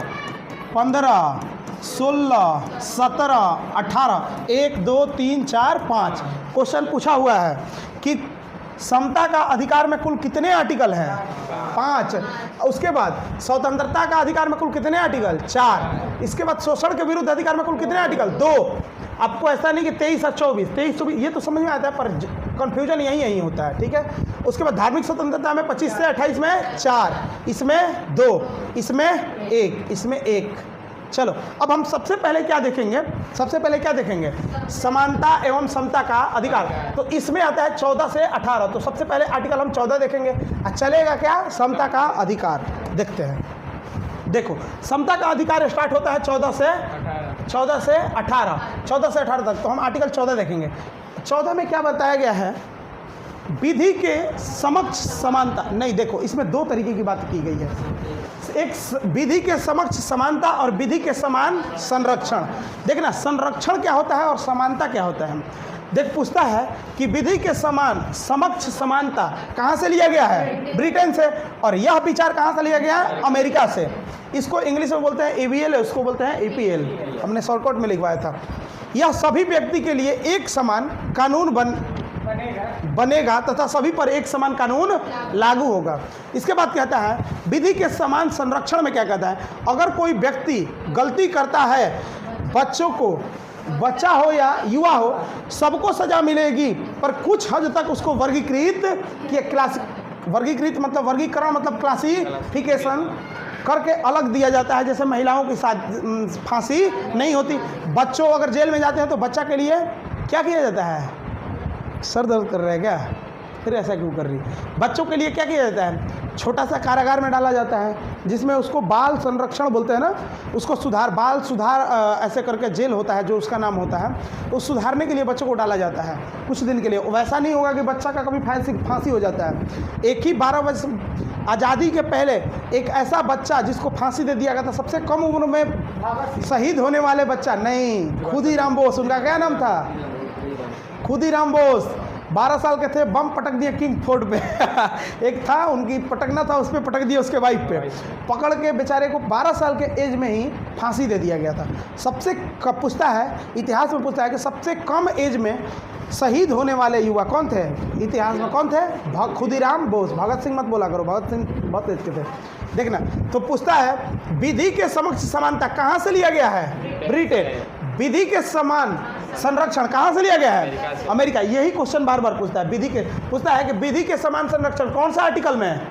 15, 16, 17, 18, 1 2 3 4 5। क्वेश्चन पूछा हुआ है कि समता का अधिकार में कुल कितने आर्टिकल हैं? 5। उसके बाद स्वतंत्रता का अधिकार में कुल कितने आर्टिकल? 4। इसके बाद शोषण के विरुद्ध अधिकार में कुल कितने आर्टिकल? 2। आपको ऐसा नहीं कि 23 और 24, 23 24 ये तो समझ में आता है, पर कंफ्यूजन यही होता है। ठीक है, उसके बाद धार्मिक स्वतंत्रता में 25 से 28 में 4, इसमें 2, इसमें 1, इसमें 1। चलो अब हम सबसे पहले क्या देखेंगे? समानता एवं समता का अधिकार। तो इसमें आता है 14 से 18। तो सबसे पहले आर्टिकल हम 14 देखेंगे। चलेगा क्या? समता का अधिकार देखते हैं। देखो समता का अधिकार स्टार्ट होता है 14 से 18। 14 से 18 तक। तो हम आर्टिकल 14 देखेंगे। 14 में क्या बताया गया है? विधि के समक्ष समानता। नहीं, देखो इसमें 2 तरीके की बात की गई है। एक विधि के समक्ष समानता और विधि के समान संरक्षण। देखना, संरक्षण क्या होता है और समानता क्या होता है। देख, पूछता है कि विधि के समान समक्ष समानता कहाँ से लिया गया है? ब्रिटेन से। और यह विचार कहाँ से लिया गया है? अमेरिका से। इसको इंग्लिश में बोलते हैं ABL, उसको बोलते हैं APL। हमने शॉर्टकट में लिखवाया था। यह सभी व्यक्ति के लिए एक समान कानून बनेगा तथा सभी पर एक समान कानून लागू होगा। इसके बाद कहता है विधि के समान संरक्षण में क्या कहता है? अगर कोई व्यक्ति गलती करता है, बच्चा हो या युवा हो, सबको सजा मिलेगी, पर कुछ हद तक उसको वर्गीकृत मतलब वर्गीकरण मतलब क्लासिफिकेशन करके अलग दिया जाता है। जैसे महिलाओं के साथ फांसी नहीं होती। बच्चों अगर जेल में जाते हैं तो बच्चा के लिए क्या किया जाता है? सर दर्द कर रहा है क्या? फिर ऐसा क्यों कर रही? बच्चों के लिए क्या किया जाता है? छोटा सा कारागार में डाला जाता है, जिसमें उसको बाल संरक्षण बोलते हैं ना, उसको बाल सुधार ऐसे करके जेल होता है जो उसका नाम होता है। उस सुधारने के लिए बच्चों को डाला जाता है कुछ दिन के लिए। वैसा नहीं होगा कि बच्चा का कभी फांसी हो जाता है। एक ही 12 वर्ष आज़ादी के पहले एक ऐसा बच्चा जिसको फांसी दे दिया गया था, सबसे कम उम्र में शहीद होने वाले बच्चा, नहीं, खुदीराम बोस। उनका क्या नाम था? खुदीराम बोस। 12 साल के थे, बम पटक दिए किंग फोर्ट पे। एक था, उनकी पटकना था, उस पर पटक दिया उसके वाइफ पे। पकड़ के बेचारे को 12 साल के एज में ही फांसी दे दिया गया था। सबसे पूछता है, इतिहास में पूछता है कि सबसे कम एज में शहीद होने वाले युवा कौन थे? इतिहास में कौन थे? खुदीराम बोस। भगत सिंह मत बोला करो, भगत सिंह बहुत एज के थे। देखना, तो पूछता है विधि के समक्ष समानता कहाँ से लिया गया है? ब्रिटेन। विधि के समान संरक्षण कहाँ से लिया गया है? अमेरिका। यही क्वेश्चन बार बार पूछता है। पूछता है कि विधि के समान संरक्षण कौन सा आर्टिकल में है?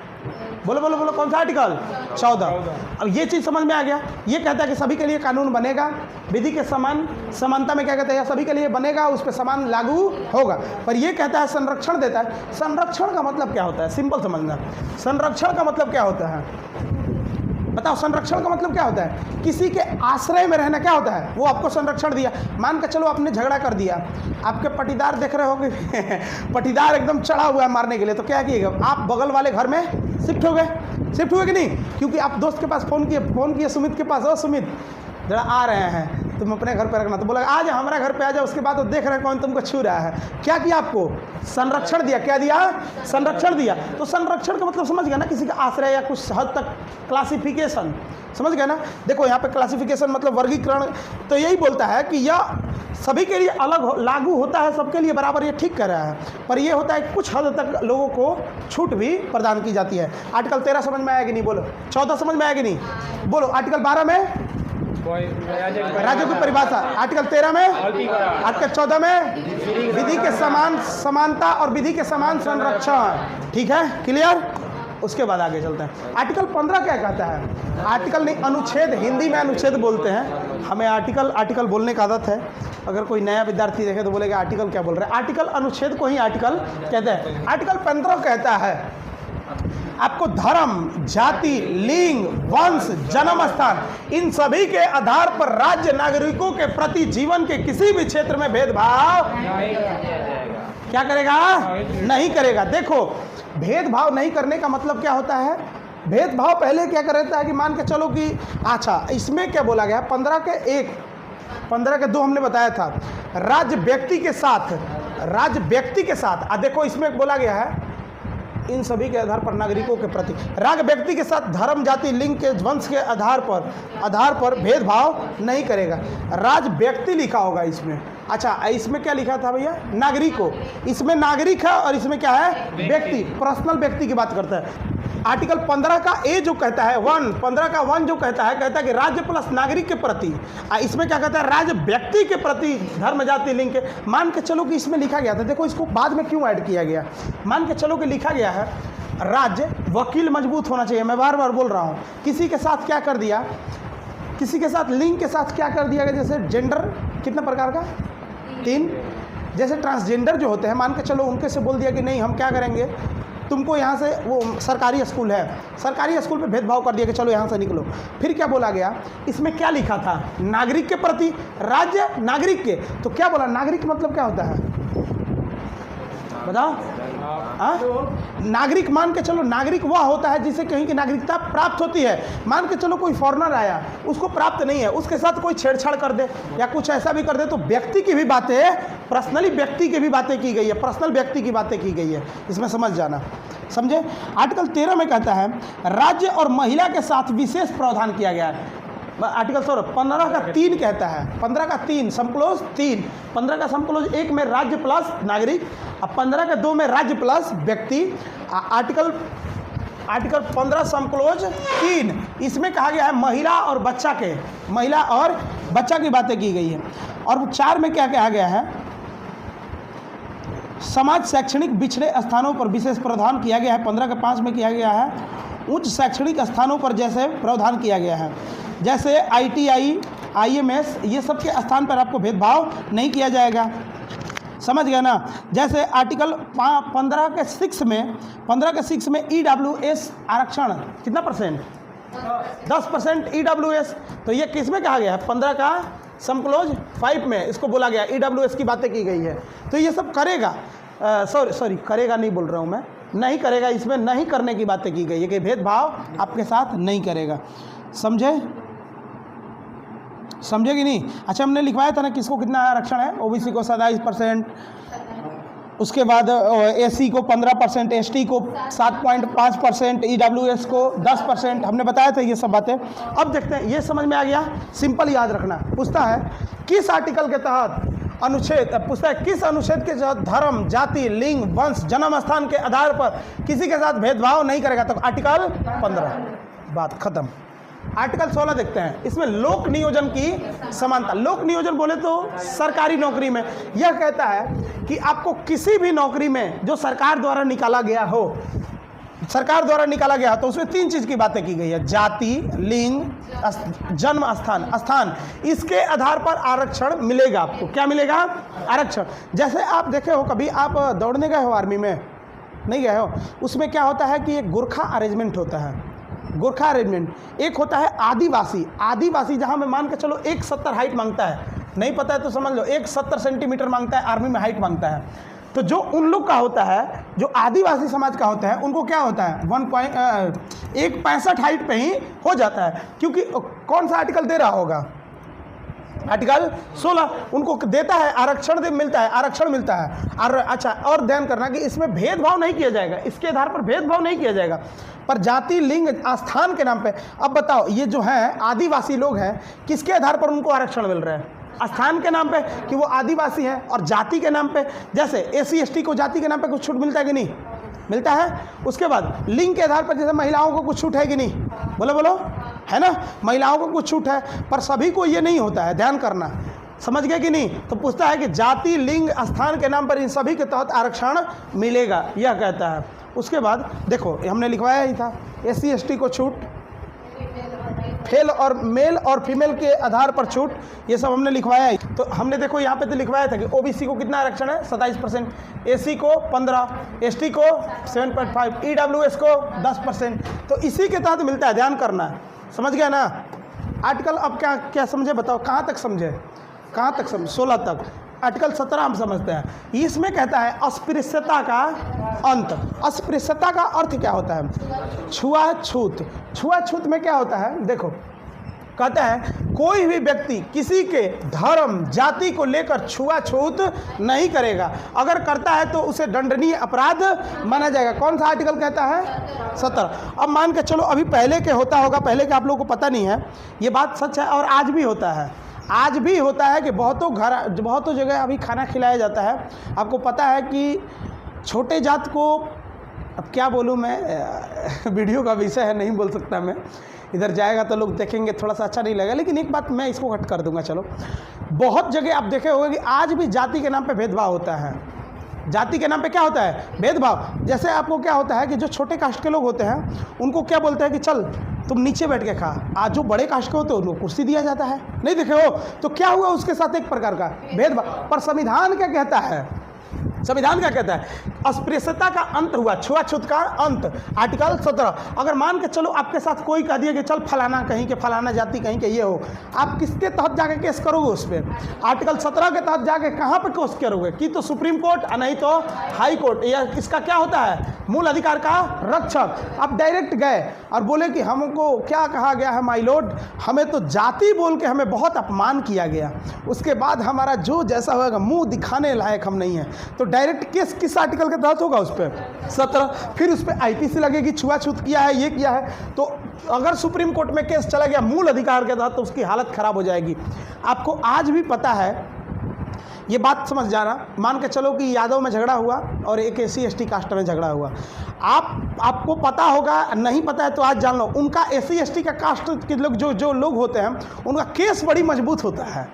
बोलो बोलो बोलो, कौन सा आर्टिकल? 14। अब ये चीज़ समझ में आ गया। ये कहता है कि सभी के लिए कानून बनेगा, विधि के समान, समानता में क्या कहता है, सभी के लिए बनेगा, उस पर समान लागू होगा। पर ये कहता है संरक्षण देता है। संरक्षण का मतलब क्या होता है? सिंपल समझना, संरक्षण का मतलब क्या होता है? बताओ, संरक्षण का मतलब क्या होता है? किसी के आश्रय में रहना क्या होता है? वो आपको संरक्षण दिया। मान के चलो आपने झगड़ा कर दिया, आपके पटीदार देख रहे होगे पटीदार एकदम चढ़ा हुआ है मारने के लिए, तो क्या किएगा? आप बगल वाले घर में शिफ्ट हो गए, शिफ्ट हुए कि नहीं? क्योंकि आप दोस्त के पास फ़ोन किए सुमित के पास, ओ सुमित जरा आ रहे हैं, तुम अपने घर पे रखना। तो बोला आ जा, हमारा घर पे आ जाओ। उसके बाद वो देख रहे हैं कौन तुमको छू रहा है। क्या किया? आपको संरक्षण दिया। क्या दिया? संरक्षण दिया। तो संरक्षण का मतलब समझ गया ना, किसी का आश्रय या कुछ हद तक क्लासिफिकेशन, समझ गया ना? देखो यहाँ पे क्लासिफिकेशन मतलब वर्गीकरण, तो यही बोलता है कि यह सभी के लिए अलग लागू होता है, सबके लिए बराबर, ये ठीक कर रहा है। पर ये होता है कुछ हद तक लोगों को छूट भी प्रदान की जाती है। आर्टिकल 13 समझ में आया कि नहीं? बोलो। 14 समझ में आया कि नहीं? बोलो। आर्टिकल 12 में राज्यों की परिभाषा, आर्टिकल 13 में, आर्टिकल 14 में विधि के समान समानता और विधि के समान संरक्षण। ठीक है, क्लियर? उसके बाद आगे चलते हैं। आर्टिकल 15 क्या कहता है? आर्टिकल नहीं, अनुच्छेद, हिंदी में अनुच्छेद बोलते हैं। हमें आर्टिकल बोलने की आदत है। अगर कोई नया विद्यार्थी देखे तो बोलेगा आर्टिकल क्या बोल रहे हैं? आर्टिकल अनुच्छेद को ही आर्टिकल कहते हैं। आर्टिकल 15 कहता है आपको धर्म, जाति, लिंग, वंश, जन्म स्थान, इन सभी के आधार पर राज्य नागरिकों के प्रति जीवन के किसी भी क्षेत्र में भेदभाव क्या करेगा? नहीं करेगा। देखो, भेदभाव नहीं करने का मतलब क्या होता है? भेदभाव पहले क्या करता है कि मान के चलो कि अच्छा, इसमें क्या बोला गया? 15 के 1, 15 के 2 हमने बताया था, राज्य व्यक्ति के साथ। देखो इसमें बोला गया है इन सभी के आधार पर नागरिकों के प्रति, राज्य व्यक्ति के साथ धर्म, जाति, लिंग के, वंश के आधार पर भेदभाव नहीं करेगा। राज्य व्यक्ति लिखा होगा इसमें। अच्छा, इसमें क्या लिखा था भैया? नागरिकों। इसमें नागरिक है और इसमें क्या है? व्यक्ति, पर्सनल व्यक्ति की बात करता है। आर्टिकल 15 का ए जो कहता है 15 का 1 जो कहता है कि राज्य प्लस नागरिक के प्रति। इसमें क्या कहता है? राज्य व्यक्ति के प्रति धर्म, जाति, लिंग के। मान के चलो कि इसमें लिखा गया था, देखो इसको बाद में क्यों ऐड किया गया। मान के चलो कि लिखा गया है राज्य वकील मजबूत होना चाहिए। मैं बार बार बोल रहा हूँ, किसी के साथ क्या कर दिया? किसी के साथ लिंग के साथ क्या कर दिया गया? जैसे जेंडर कितने प्रकार का? 3। जैसे ट्रांसजेंडर जो होते हैं, मान के चलो उनके से बोल दिया कि नहीं हम क्या करेंगे, तुमको यहाँ से, वो सरकारी स्कूल है, सरकारी स्कूल पे भेदभाव कर दिया कि चलो यहाँ से निकलो। फिर क्या बोला गया? इसमें क्या लिखा था? नागरिक के प्रति, राज्य नागरिक के। तो क्या बोला? नागरिक मतलब क्या होता है? बताओ। नागरिक, मान के चलो नागरिक वह होता है जिसे कहीं की नागरिकता प्राप्त होती है। मान के चलो कोई फॉरेनर आया, उसको प्राप्त नहीं है, उसके साथ कोई छेड़छाड़ कर दे या कुछ ऐसा भी कर दे, तो व्यक्ति की भी बातें, पर्सनली व्यक्ति की भी बातें की गई है, पर्सनल व्यक्ति की बातें की गई है। इसमें समझ जाना, समझे? आर्टिकल 13 में कहता है राज्य और महिला के साथ विशेष प्रावधान किया गया है। आर्टिकल 15 का 3 कहता है, 15 का 3 समक्लोज 3, 15 का समक्लोज 1 में राज्य प्लस नागरिक, अब 15 के 2 में राज्य प्लस व्यक्ति। आर्टिकल 15 समक्लोज 3, इसमें कहा गया है महिला और बच्चा की बातें की गई है। और 4 में क्या कहा गया है? समाज शैक्षणिक बिछड़े स्थानों पर विशेष प्रावधान किया गया है। 15 के 5 में किया गया है उच्च शैक्षणिक स्थानों पर जैसे प्रावधान किया गया है, जैसे ITI, IMS, ये सब के स्थान पर आपको भेदभाव नहीं किया जाएगा। समझ गया ना? जैसे आर्टिकल 15 के 6 में EWS आरक्षण कितना %? 10% EWS। तो ये किस में कहा गया है? 15 का समक्लोज 5 में इसको बोला गया, EWS की बातें की गई है। तो ये सब करेगा, सॉरी करेगा नहीं बोल रहा हूँ मैं, नहीं करेगा। इसमें नहीं करने की बातें की गई है कि भेदभाव आपके साथ नहीं करेगा। समझे कि नहीं? अच्छा, हमने लिखवाया था ना किसको कितना आरक्षण है? OBC को 27%, उसके बाद SC को 15%, ST को 7.5%, EWS को 10%। हमने बताया था ये सब बातें। अब देखते हैं, ये समझ में आ गया? सिंपल याद रखना। पूछता है किस आर्टिकल के तहत पूछता है किस अनुच्छेद के तहत धर्म, जाति, लिंग, वंश, जन्म स्थान के आधार पर किसी के साथ भेदभाव नहीं करेगा? तो आर्टिकल 15, बात खत्म। आर्टिकल 16 देखते हैं, इसमें लोक नियोजन की समानता। लोक नियोजन बोले तो सरकारी नौकरी में, यह कहता है कि आपको किसी भी नौकरी में जो सरकार द्वारा निकाला गया हो, सरकार द्वारा निकाला गया तो उसमें 3 चीज़ की बातें की गई है, जाति, लिंग, जन्म स्थान। स्थान, इसके आधार पर आरक्षण मिलेगा आपको। क्या मिलेगा? आरक्षण। जैसे आप देखे हो, कभी आप दौड़ने गए हो आर्मी में? नहीं गए हो? उसमें क्या होता है कि एक गोरखा अरेंजमेंट होता है। गोरखा अरेंजमेंट एक होता है आदिवासी। आदिवासी जहाँ में मान के चलो 170 हाइट मांगता है, नहीं पता है तो समझ लो 170 सेंटीमीटर मांगता है, आर्मी में हाइट मांगता है। तो जो उन लोग का होता है, जो आदिवासी समाज का होता है, उनको क्या होता है 1.65 हाइट पे ही हो जाता है। क्योंकि कौन सा आर्टिकल दे रहा होगा? आर्टिकल 16 उनको देता है, आरक्षण मिलता है, आरक्षण मिलता है। और अच्छा, और ध्यान करना कि इसमें भेदभाव नहीं किया जाएगा, इसके आधार पर भेदभाव नहीं किया जाएगा, पर जाति, लिंग, स्थान के नाम पे। अब बताओ, ये जो है आदिवासी लोग हैं, किसके आधार पर उनको आरक्षण मिल रहा है? स्थान के नाम पे कि वो आदिवासी हैं, और जाति के नाम पे। जैसे SC ST को जाति के नाम पे कुछ छूट मिलता है कि नहीं? मिलता है। उसके बाद लिंग के आधार पर जैसे महिलाओं को कुछ छूट है कि नहीं? बोलो बोलो, है ना? महिलाओं को कुछ छूट है, पर सभी को ये नहीं होता है, ध्यान करना। समझ गए कि नहीं? तो पूछता है कि जाति, लिंग, स्थान के नाम पर इन सभी के तहत आरक्षण मिलेगा, यह कहता है। उसके बाद देखो, हमने लिखवाया ही था, SC ST को छूट, फेल और मेल और फीमेल के आधार पर छूट, ये सब हमने लिखवाया है। तो हमने देखो यहाँ पे तो लिखवाया था कि OBC को कितना आरक्षण है? 27%, SC को 15%, ST को 7.5%, EWS को 10%। तो इसी के तहत मिलता है, ध्यान करना। समझ गया ना? आर्टिकल अब क्या क्या समझे, बताओ कहाँ तक समझे? कहाँ तक समझे? 16 तक। आर्टिकल 17 हम समझते हैं। इसमें कहता है अस्पृश्यता का अंत। अस्पृश्यता का अर्थ क्या होता है? छुआछूत। छुआछूत में क्या होता है? देखो, कहता है कोई भी व्यक्ति किसी के धर्म, जाति को लेकर छुआछूत नहीं करेगा। अगर करता है तो उसे दंडनीय अपराध माना जाएगा। कौन सा आर्टिकल कहता है? 17। अब मान के चलो, अभी पहले के होता होगा, पहले के आप लोगों को पता नहीं है, ये बात सच है, और आज भी होता है। आज भी होता है कि बहुतों जगह अभी खाना खिलाया जाता है। आपको पता है कि छोटे जात को, अब क्या बोलूँ मैं, वीडियो का विषय है, नहीं बोल सकता मैं, इधर जाएगा तो लोग देखेंगे, थोड़ा सा अच्छा नहीं लगेगा, लेकिन एक बात मैं इसको कट कर दूंगा। चलो, बहुत जगह आप देखे होंगे कि आज भी जाति के नाम पे भेदभाव होता है। जाति के नाम पे क्या होता है? भेदभाव। जैसे आपको क्या होता है कि जो छोटे कास्ट के लोग होते हैं, उनको क्या बोलते हैं कि चल तुम नीचे बैठ के खा। आज जो बड़े कास्ट के होते हैं उनको कुर्सी दिया जाता है, नहीं देखे हो? तो क्या हुआ उसके साथ? एक प्रकार का भेदभाव। पर संविधान क्या कहता है? संविधान क्या कहता है? अस्पृश्यता का अंत हुआ, छुआछूत का अंत। आर्टिकल 17। अगर मान के चलो आपके साथ कोई कह दिया कि चल फलाना कहीं के, फलाना जाति कहीं के ये हो, आप किसके तहत जाके केस करोगे उस पर? आर्टिकल 17 के तहत जाके कहाँ पे केस करोगे? कि तो सुप्रीम कोर्ट, नहीं तो हाई कोर्ट। यह इसका क्या होता है? मूल अधिकार का रक्षक। आप डायरेक्ट गए और बोले कि हमको क्या कहा गया है माय लॉर्ड, हमें तो जाति बोल के हमें बहुत अपमान किया गया, उसके बाद हमारा जो जैसा होगा मुंह दिखाने लायक हम नहीं हैं। तो डायरेक्ट केस किस आर्टिकल के तहत होगा? उस पर 17। फिर उस पर IPC लगेगी, छुआछूत किया है, ये किया है। तो अगर सुप्रीम कोर्ट में केस चला गया मूल अधिकार के तहत, तो उसकी हालत खराब हो जाएगी। आपको आज भी पता है, ये बात समझ जाना। मान के चलो कि यादव में झगड़ा हुआ और एक SC ST कास्ट में झगड़ा हुआ। आपको पता होगा, नहीं पता है तो आज जान लो, उनका SC ST का कास्ट के लोग जो लोग होते हैं, उनका केस बड़ी मजबूत होता है।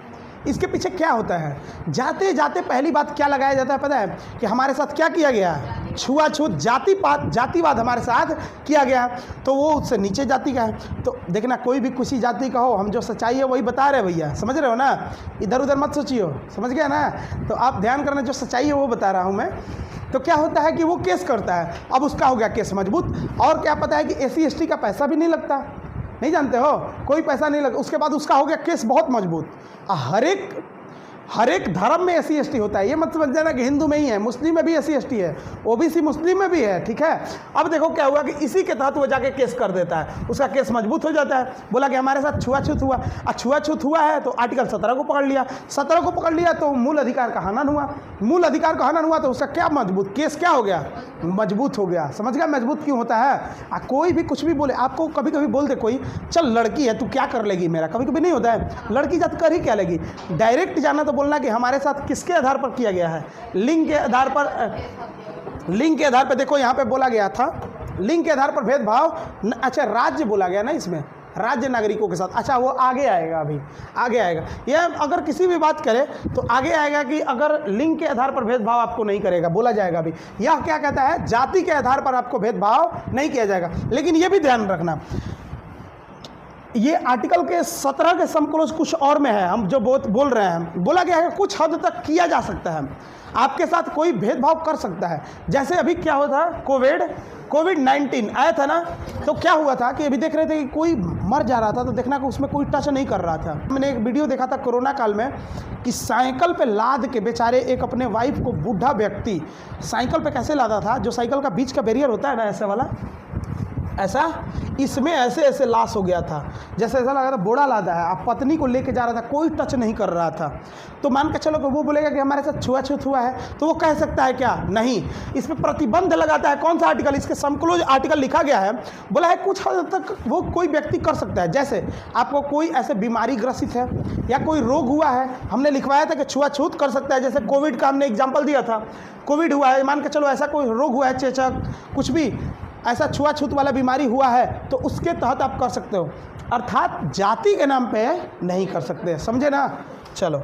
इसके पीछे क्या होता है? जाते जाते पहली बात क्या लगाया जाता है पता है? कि हमारे साथ क्या किया गया? छुआछूत, जातिवाद हमारे साथ किया गया। तो वो उससे नीचे जाति का है। तो देखना, कोई भी किसी जाति का हो, हम जो सच्चाई है वही बता रहे भैया, समझ रहे हो ना? इधर उधर मत सोचियो, समझ गया ना? तो आप ध्यान करना, जो सच्चाई है वो बता रहा हूँ मैं। तो क्या होता है कि वो केस करता है। अब उसका हो गया केस मजबूत। और क्या पता है कि SC ST का पैसा भी नहीं लगता, नहीं जानते हो? कोई पैसा नहीं लगा। उसके बाद उसका हो गया केस बहुत मजबूत। हर एक धर्म में SC ST होता है। ये मत समझ जाना कि हिंदू में ही है, मुस्लिम में भी SC ST है, OBC मुस्लिम में भी है, ठीक है? अब देखो क्या हुआ कि इसी के तहत वो जाके केस कर देता है, उसका केस मजबूत हो जाता है। बोला कि हमारे साथ छुआछूत हुआ। छुआछूत हुआ है तो आर्टिकल 17 को पकड़ लिया। 17 को पकड़ लिया तो मूल अधिकार का हनन हुआ। मूल अधिकार का हनन हुआ तो उसका क्या मजबूत, केस क्या हो गया? मजबूत हो गया। समझ गया मजबूत क्यों होता है? कोई भी कुछ भी बोले, आपको कभी कभी बोल दे कोई, चल लड़की है तू क्या कर लेगी मेरा, कभी कभी नहीं होता है, लड़की जात कर ही क्या लेगी। डायरेक्ट जाना तो बोलना कि हमारे साथ किसके आधार पर किया गया है? लिंग के आधार पर। लिंग के आधार पर देखो यहाँ पे बोला गया था, लिंग के आधार पर भेदभाव। अच्छा, राज्य बोला गया ना इसमें, राज्य नागरिकों के साथ। अच्छा, वो आगे आएगा, अभी आगे आएगा। यह अगर किसी भी बात करे तो आगे आएगा कि अगर लिंग के आधार पर भेदभाव आपको नहीं करेगा, बोला जाएगा अभी। यह क्या कहता है, जाति के आधार पर आपको भेदभाव नहीं किया जाएगा। लेकिन यह भी ध्यान रखना, ये आर्टिकल के 17 के समक्लोज कुछ और में है, हम जो बोल रहे हैं, बोला गया है कुछ हद तक किया जा सकता है, आपके साथ कोई भेदभाव कर सकता है। जैसे अभी क्या हुआ था, कोविड-19 आया था ना, तो क्या हुआ था कि अभी देख रहे थे कि कोई मर जा रहा था तो देखना कि उसमें कोई टच नहीं कर रहा था। मैंने एक वीडियो देखा था कोरोना काल में कि साइकिल पे लाद के बेचारे एक अपने वाइफ को, बूढ़ा व्यक्ति साइकिल पे कैसे लादा था, जो साइकिल का बीच का बैरियर होता है ना, ऐसे वाला, ऐसा इसमें ऐसे ऐसे लाश हो गया था, जैसे ऐसा लगा था बोड़ा लादा है, आप पत्नी को लेके जा रहा था, कोई टच नहीं कर रहा था। तो मान के चलो कि वो बोलेगा कि हमारे साथ छुआछूत हुआ है, तो वो कह सकता है क्या? नहीं, इस पर प्रतिबंध लगाता है। कौन सा आर्टिकल? इसके समक्लोज आर्टिकल लिखा गया है, बोला है कुछ हद तक वो कोई व्यक्ति कर सकता है। जैसे आपको कोई ऐसे बीमारी ग्रसित है या कोई रोग हुआ है, हमने लिखवाया था कि छुआछूत कर सकता है। जैसे कोविड का हमने एग्जाम्पल दिया था, कोविड हुआ है, मान के चलो ऐसा कोई रोग हुआ है, चेचक, कुछ भी ऐसा छुआछूत वाला बीमारी हुआ है, तो उसके तहत आप कर सकते हो, अर्थात जाति के नाम पे नहीं कर सकते। समझे ना? चलो,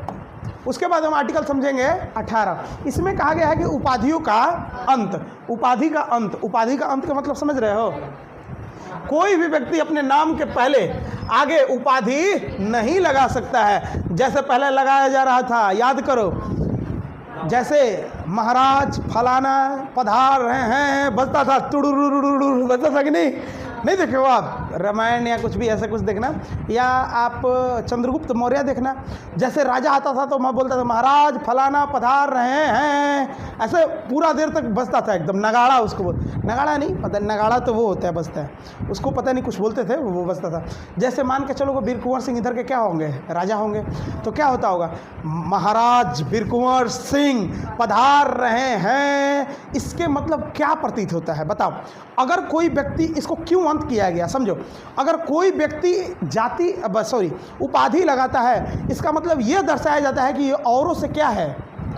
उसके बाद हम आर्टिकल समझेंगे 18। इसमें कहा गया है कि उपाधियों का अंत, उपाधि का अंत, उपाधि का अंत का मतलब समझ रहे हो? कोई भी व्यक्ति अपने नाम के पहले आगे उपाधि नहीं लगा सकता है, जैसे पहले लगाया जा रहा था, याद करो, जैसे महाराज फलाना पधार रहे हैं, बजता था, टुडुरुरुरुरु बजता था कि नहीं देखे हो आप रामायण या कुछ भी ऐसा कुछ देखना, या आप चंद्रगुप्त मौर्य देखना, जैसे राजा आता था तो मैं बोलता था महाराज फलाना पधार रहे हैं, ऐसे पूरा देर तक बजता था एकदम, नगाड़ा उसको बोल, नगाड़ा नहीं पता, नगाड़ा तो वो होता है बजता है, उसको पता नहीं कुछ बोलते थे, वो बजता था। जैसे मान के चलो वीर कुंवर सिंह इधर के क्या होंगे, राजा होंगे, तो क्या होता होगा, महाराज वीर कुंवर सिंह पधार रहे हैं, इसके मतलब क्या प्रतीत होता है बताओ? अगर कोई व्यक्ति, इसको क्यों अंत किया गया समझो, अगर कोई व्यक्ति जाति उपाधि लगाता है, इसका मतलब यह दर्शाया जाता है कि ये औरों से क्या है,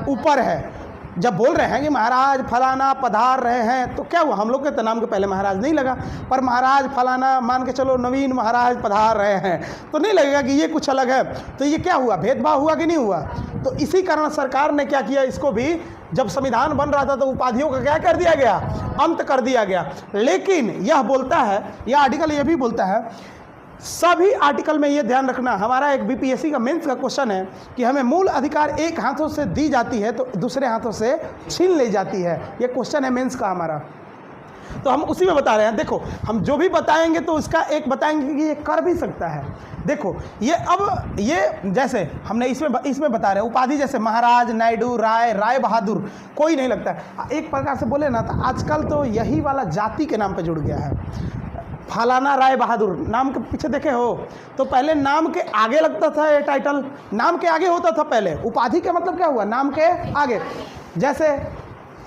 ऊपर है। जब बोल रहे हैं कि महाराज फलाना पधार रहे हैं, तो क्या हुआ, हम लोग के नाम के पहले महाराज नहीं लगा, पर महाराज फलाना, मान के चलो नवीन महाराज पधार रहे हैं, तो नहीं लगेगा कि ये कुछ अलग है। तो ये क्या हुआ, भेदभाव हुआ कि नहीं हुआ? तो इसी कारण सरकार ने क्या किया, इसको भी जब संविधान बन रहा था तो उपाधियों का क्या कर दिया गया, अंत कर दिया गया। लेकिन यह बोलता है, यह आर्टिकल यह भी बोलता है, सभी आर्टिकल में ये ध्यान रखना, हमारा एक बीपीएससी का मेंस का क्वेश्चन है कि हमें मूल अधिकार एक हाथों से दी जाती है तो दूसरे हाथों से छीन ली जाती है, ये क्वेश्चन है मेंस का हमारा, तो हम उसी में बता रहे हैं। देखो, हम जो भी बताएंगे तो इसका एक बताएंगे कि ये कर भी सकता है। देखो ये, अब ये जैसे हमने इसमें बता रहे हैं उपाधि, जैसे महाराज, नायडू, राय बहादुर, कोई नहीं लगता है। एक प्रकार से बोले ना तो आजकल तो यही वाला जाति के नाम पे जुड़ गया है। फलाना राय बहादुर नाम के पीछे देखे हो तो पहले नाम के आगे लगता था ये टाइटल, नाम के आगे होता था पहले। उपाधि का मतलब क्या हुआ, नाम के आगे। जैसे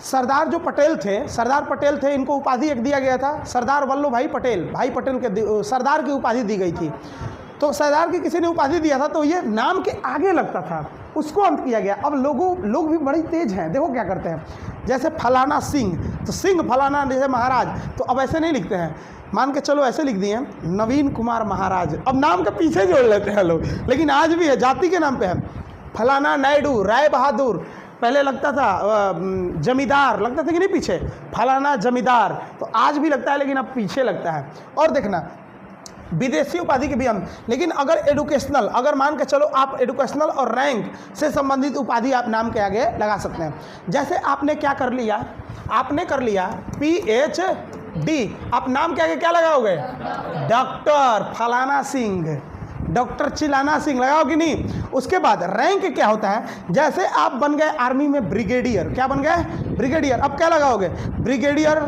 सरदार जो पटेल थे, सरदार पटेल थे, इनको उपाधि एक दिया गया था, सरदार वल्लभ भाई पटेल, भाई पटेल के सरदार की उपाधि दी गई थी। तो सरदार की किसी ने उपाधि दिया था तो ये नाम के आगे लगता था, उसको अंत किया गया। अब लोग भी बड़ी तेज हैं, देखो क्या करते हैं, जैसे फलाना सिंह, तो सिंह फलाना, जैसे महाराज, तो अब ऐसे नहीं लिखते हैं, मान के चलो ऐसे लिख दिए नवीन कुमार महाराज, अब नाम के पीछे जोड़ लेते हैं लोग। लेकिन आज भी है, जाति के नाम पे है, फलाना नायडू, राय बहादुर, पहले लगता था जमींदार, लगता था कि नहीं पीछे, फलाना जमींदार, तो आज भी लगता है लेकिन अब पीछे लगता है। और देखना विदेशी उपाधि के भी हम, लेकिन अगर एडुकेशनल, अगर मान के चलो आप एडुकेशनल और रैंक से संबंधित उपाधि आप नाम के आगे लगा सकते हैं। जैसे आपने क्या कर लिया, आपने कर लिया PhD, आप नाम के आगे क्या लगाओगे, डॉक्टर फलाना सिंह, डॉक्टर चिलाना सिंह लगाओ कि नहीं। उसके बाद रैंक क्या होता है, जैसे आप बन गए आर्मी में ब्रिगेडियर, क्या बन गए, ब्रिगेडियर, अब क्या लगाओगे, ब्रिगेडियर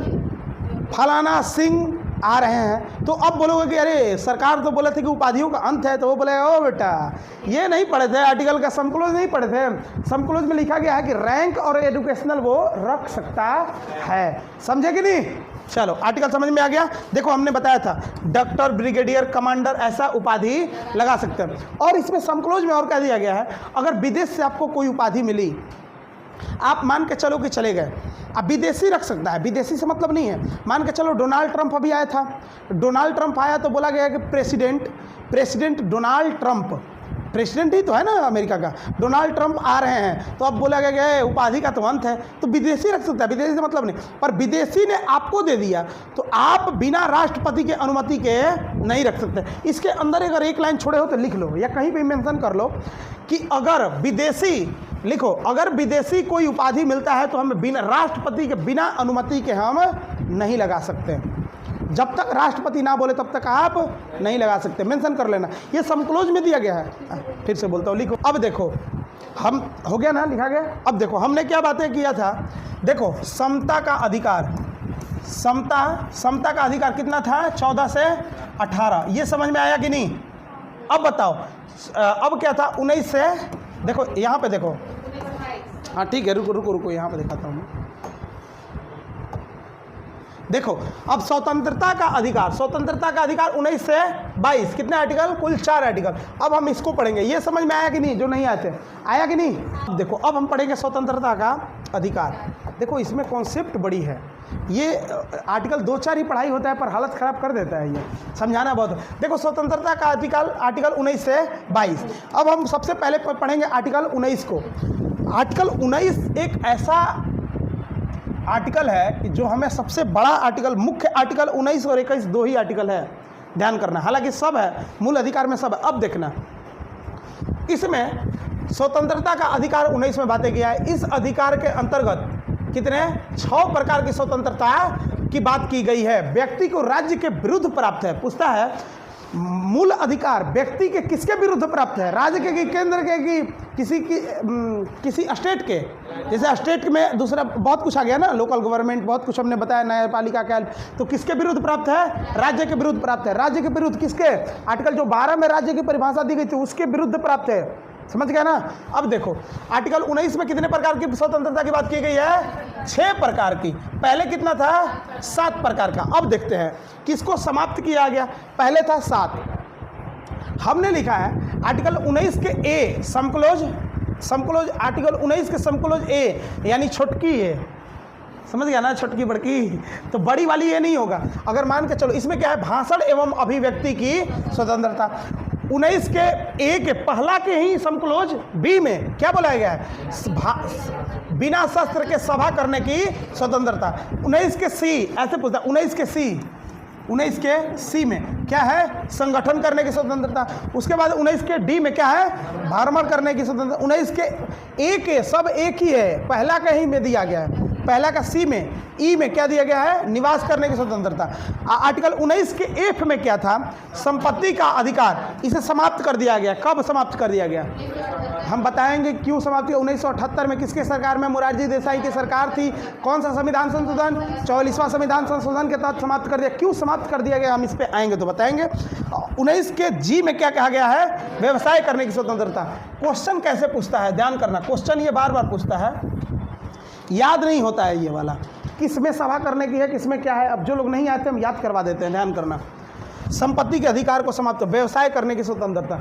फलाना सिंह आ रहे हैं, तो अब बोलोगे कि अरे सरकार तो बोले थे कि उपाधियों का अंत है, तो वो बोलेगा ओ बेटा ये नहीं पढ़े थे, आर्टिकल का समक्लोज नहीं पढ़े थे, समक्लोज में लिखा गया है कि रैंक और एजुकेशनल वो रख सकता है, समझे कि नहीं। चलो आर्टिकल समझ में आ गया। देखो हमने बताया था डॉक्टर, ब्रिगेडियर, कमांडर, ऐसा उपाधि लगा सकते हैं। और इसमें समक्लोज में और क्या दिया गया है, अगर विदेश से आपको कोई उपाधि मिली, आप मान के चलो कि चले गए, अब विदेशी रख सकता है, विदेशी से मतलब नहीं है। मान के चलो डोनाल्ड ट्रंप अभी आया था, डोनाल्ड ट्रंप आया तो बोला गया कि प्रेसिडेंट डोनाल्ड ट्रंप, प्रेसिडेंट ही तो है ना अमेरिका का, डोनाल्ड ट्रंप आ रहे हैं, तो अब बोला गया कि उपाधि का तो अंत है, तो विदेशी रख सकता है, विदेशी से मतलब नहीं। पर विदेशी ने आपको दे दिया तो आप बिना राष्ट्रपति के अनुमति के नहीं रख सकते। इसके अंदर अगर एक लाइन छोड़े हो तो लिख लो या कहीं भी मेंशन कर लो कि अगर विदेशी, लिखो, अगर विदेशी कोई उपाधि मिलता है तो हम बिना राष्ट्रपति के, बिना अनुमति के हम नहीं लगा सकते। जब तक राष्ट्रपति ना बोले तब तक आप नहीं लगा सकते, मेंशन कर लेना, ये समक्लोज में दिया गया है। फिर से बोलता हूँ, लिखो। अब देखो, हम हो गया ना, लिखा गया। अब देखो हमने क्या बातें किया था, देखो समता का अधिकार, समता का अधिकार कितना था, 14 से 18, ये समझ में आया कि नहीं? अब बताओ, अब क्या था, 19 से, देखो यहाँ पे देखो, हाँ ठीक है, रुको यहाँ पे दिखाता हूँ। देखो अब स्वतंत्रता का अधिकार 19 से 22, कितने आर्टिकल, कुल 4 आर्टिकल। अब हम इसको पढ़ेंगे, ये समझ में आया कि नहीं, जो नहीं आते, आया कि नहीं? अब देखो, अब हम पढ़ेंगे स्वतंत्रता का अधिकार। देखो इसमें कॉन्सेप्ट बड़ी है, ये आर्टिकल 2-4 ही पढ़ाई होता है पर हालत ख़राब कर देता है, ये समझाना बहुत। देखो स्वतंत्रता का आर्टिकल 19 से 22। अब हम सबसे पहले पढ़ेंगे आर्टिकल 19 को। आर्टिकल 19 एक ऐसा आर्टिकल है कि जो हमें सबसे बड़ा आर्टिकल, मुख्य आर्टिकल 19 और 21 दो ही आर्टिकल है, ध्यान करना। हालांकि सब है, मूल अधिकार में सब है। अब देखना, इसमें स्वतंत्रता का अधिकार 19 में बातें किया है। इस अधिकार के अंतर्गत कितने 6 प्रकार की स्वतंत्रता की बात की गई है। व्यक्ति को राज्य के विरुद्ध प्राप्त है, पूछता है मूल अधिकार व्यक्ति के किसके विरुद्ध प्राप्त है, राज्य के, कि केंद्र के, कि किसी स्टेट के। जैसे स्टेट में दूसरा बहुत कुछ आ गया ना, लोकल गवर्नमेंट, बहुत कुछ हमने बताया, न्यायपालिका क्या, तो किसके विरुद्ध प्राप्त है, राज्य के विरुद्ध प्राप्त है। राज्य के विरुद्ध किसके, आर्टिकल जो 12 में राज्य की परिभाषा दी गई थी उसके विरुद्ध प्राप्त है, समझ गया ना। अब देखो आर्टिकल 19 में कितने प्रकार की स्वतंत्रता की बात की गई है, 6 प्रकार की। पहले कितना था, 7 प्रकार का। अब देखते हैं किसको समाप्त किया गया। पहले था 7, हमने लिखा है आर्टिकल 19 के ए समक्लोज, आर्टिकल 19 के समक्लोज ए यानी छोटकी ए, समझ गया ना, छोटकी बड़की, तो बड़ी वाली ये नहीं होगा। अगर मान के चलो, इसमें क्या है, भाषण एवं अभिव्यक्ति की स्वतंत्रता। 19 के ए के पहला के ही समक्लोज बी में क्या बोला गया है, बिना शस्त्र के सभा करने की स्वतंत्रता। 19 के सी ऐसे पूछता, 19 के सी में क्या है, संगठन करने की स्वतंत्रता। उसके बाद 19 के डी में क्या है, भ्रमण करने की स्वतंत्रता। 19 के ए के सब एक ही है, पहला का ही में दिया गया है। पहला का सी में, ई में क्या दिया गया है, निवास करने की स्वतंत्रता। आर्टिकल 19 के एफ में क्या था, संपत्ति का अधिकार, इसे समाप्त कर दिया गया। कब समाप्त कर दिया गया, हम बताएंगे क्यों समाप्त किया। 1978 में किसके सरकार में, मोरारजी देसाई की सरकार थी। कौन सा संविधान संशोधन, 44वां संविधान संशोधन के तहत समाप्त कर दिया। क्यों समाप्त कर दिया गया, हम इस पे आएंगे तो बताएंगे। 19 के जी में क्या कहा गया है, व्यवसाय करने की स्वतंत्रता। क्वेश्चन कैसे पूछता है, ध्यान करना, क्वेश्चन ये बार बार पूछता है, याद नहीं होता है ये वाला, किसमें सभा करने की है, किसमें क्या है। अब जो लोग नहीं आते हम याद करवा देते हैं, ध्यान करना। संपत्ति के अधिकार को समाप्त, व्यवसाय करने की स्वतंत्रता,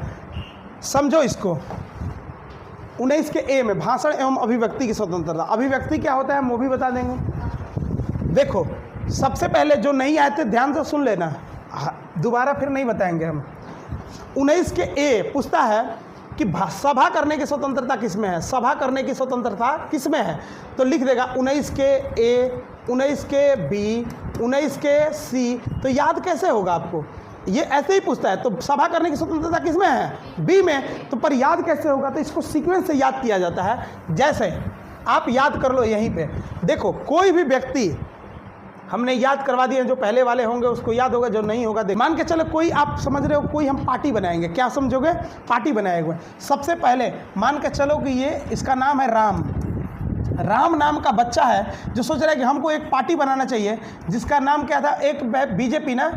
समझो इसको। 19 के ए में भाषण एवं अभिव्यक्ति की स्वतंत्रता। अभिव्यक्ति क्या होता है हम वो भी बता देंगे। देखो सबसे पहले जो नहीं आए थे ध्यान से सुन लेना, दोबारा फिर नहीं बताएंगे हम। 19 के ए पूछता है कि सभा करने की स्वतंत्रता किसमें है, सभा करने की स्वतंत्रता किसमें है, तो लिख देगा 19 के ए, 19 के बी, 19 के सी। तो याद कैसे होगा आपको, ये ऐसे ही पूछता है। तो सभा करने की स्वतंत्रता किसमें है, बी में, तो पर याद कैसे होगा, तो इसको सीक्वेंस से याद किया जाता है। जैसे आप याद कर लो यहीं पे, देखो कोई भी व्यक्ति, हमने याद करवा दिए, जो पहले वाले होंगे उसको याद होगा, जो नहीं होगा मान के चलो कोई, आप समझ रहे हो, कोई हम पार्टी बनाएंगे, क्या समझोगे, पार्टी बनाए हुए। सबसे पहले मान के चलो कि ये इसका नाम है राम नाम का बच्चा है जो सोच रहा है कि हमको एक पार्टी बनाना चाहिए जिसका नाम क्या था, एक बीजेपी ना,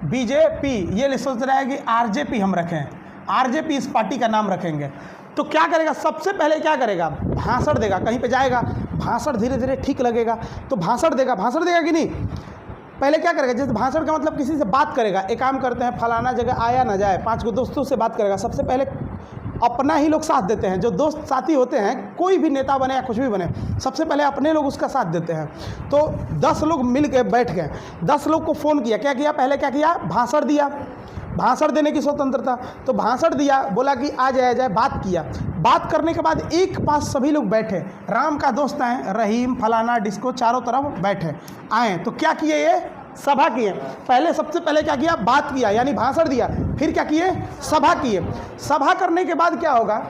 बीजेपी, ये सोच रहा है कि आरजेपी हम रखें, आरजेपी इस पार्टी का नाम रखेंगे। तो क्या करेगा, सबसे पहले क्या करेगा, भाषण देगा, कहीं पे जाएगा, भाषण धीरे धीरे ठीक लगेगा तो भाषण देगा कि नहीं। पहले क्या करेगा, जैसे भाषण का मतलब किसी से बात करेगा, एक काम करते हैं फलाना जगह आया ना जाए, 5 गो दोस्तों से बात करेगा। सबसे पहले अपना ही लोग साथ देते हैं। जो दोस्त साथी होते हैं, कोई भी नेता बने या कुछ भी बने, सबसे पहले अपने लोग उसका साथ देते हैं। तो 10 लोग मिल के बैठ गए, 10 लोग को फ़ोन किया, क्या किया, पहले क्या किया, भाषण दिया, भाषण देने की स्वतंत्रता। तो भाषण दिया, बोला कि आ जाए, बात किया। बात करने के बाद एक पास सभी लोग बैठे, राम का दोस्त हैं, रहीम, फलाना, डिस्को, चारों तरफ बैठे आए। तो क्या किए, ये सभा किए। पहले सबसे पहले क्या किया, बात किया यानी भाषण दिया, फिर क्या किए, सभा किए। सभा करने के बाद क्या होगा,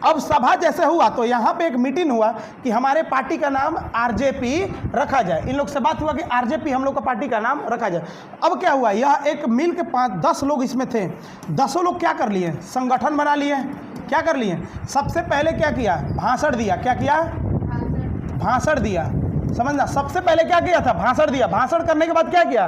अब सभा जैसे हुआ तो यहाँ पे एक मीटिंग हुआ कि हमारे पार्टी का नाम आरजेपी रखा जाए। इन लोग से बात हुआ कि आरजेपी हम लोग का पार्टी का नाम रखा जाए। अब क्या हुआ, यह एक मिल के 5-10 लोग इसमें थे, 10 लोग क्या कर लिए, संगठन बना लिए। क्या कर लिए, सबसे पहले क्या किया, भाषण दिया। क्या किया, भाषण दिया, समझना। सबसे पहले क्या किया था, भाषण दिया। भाषण करने के बाद क्या किया,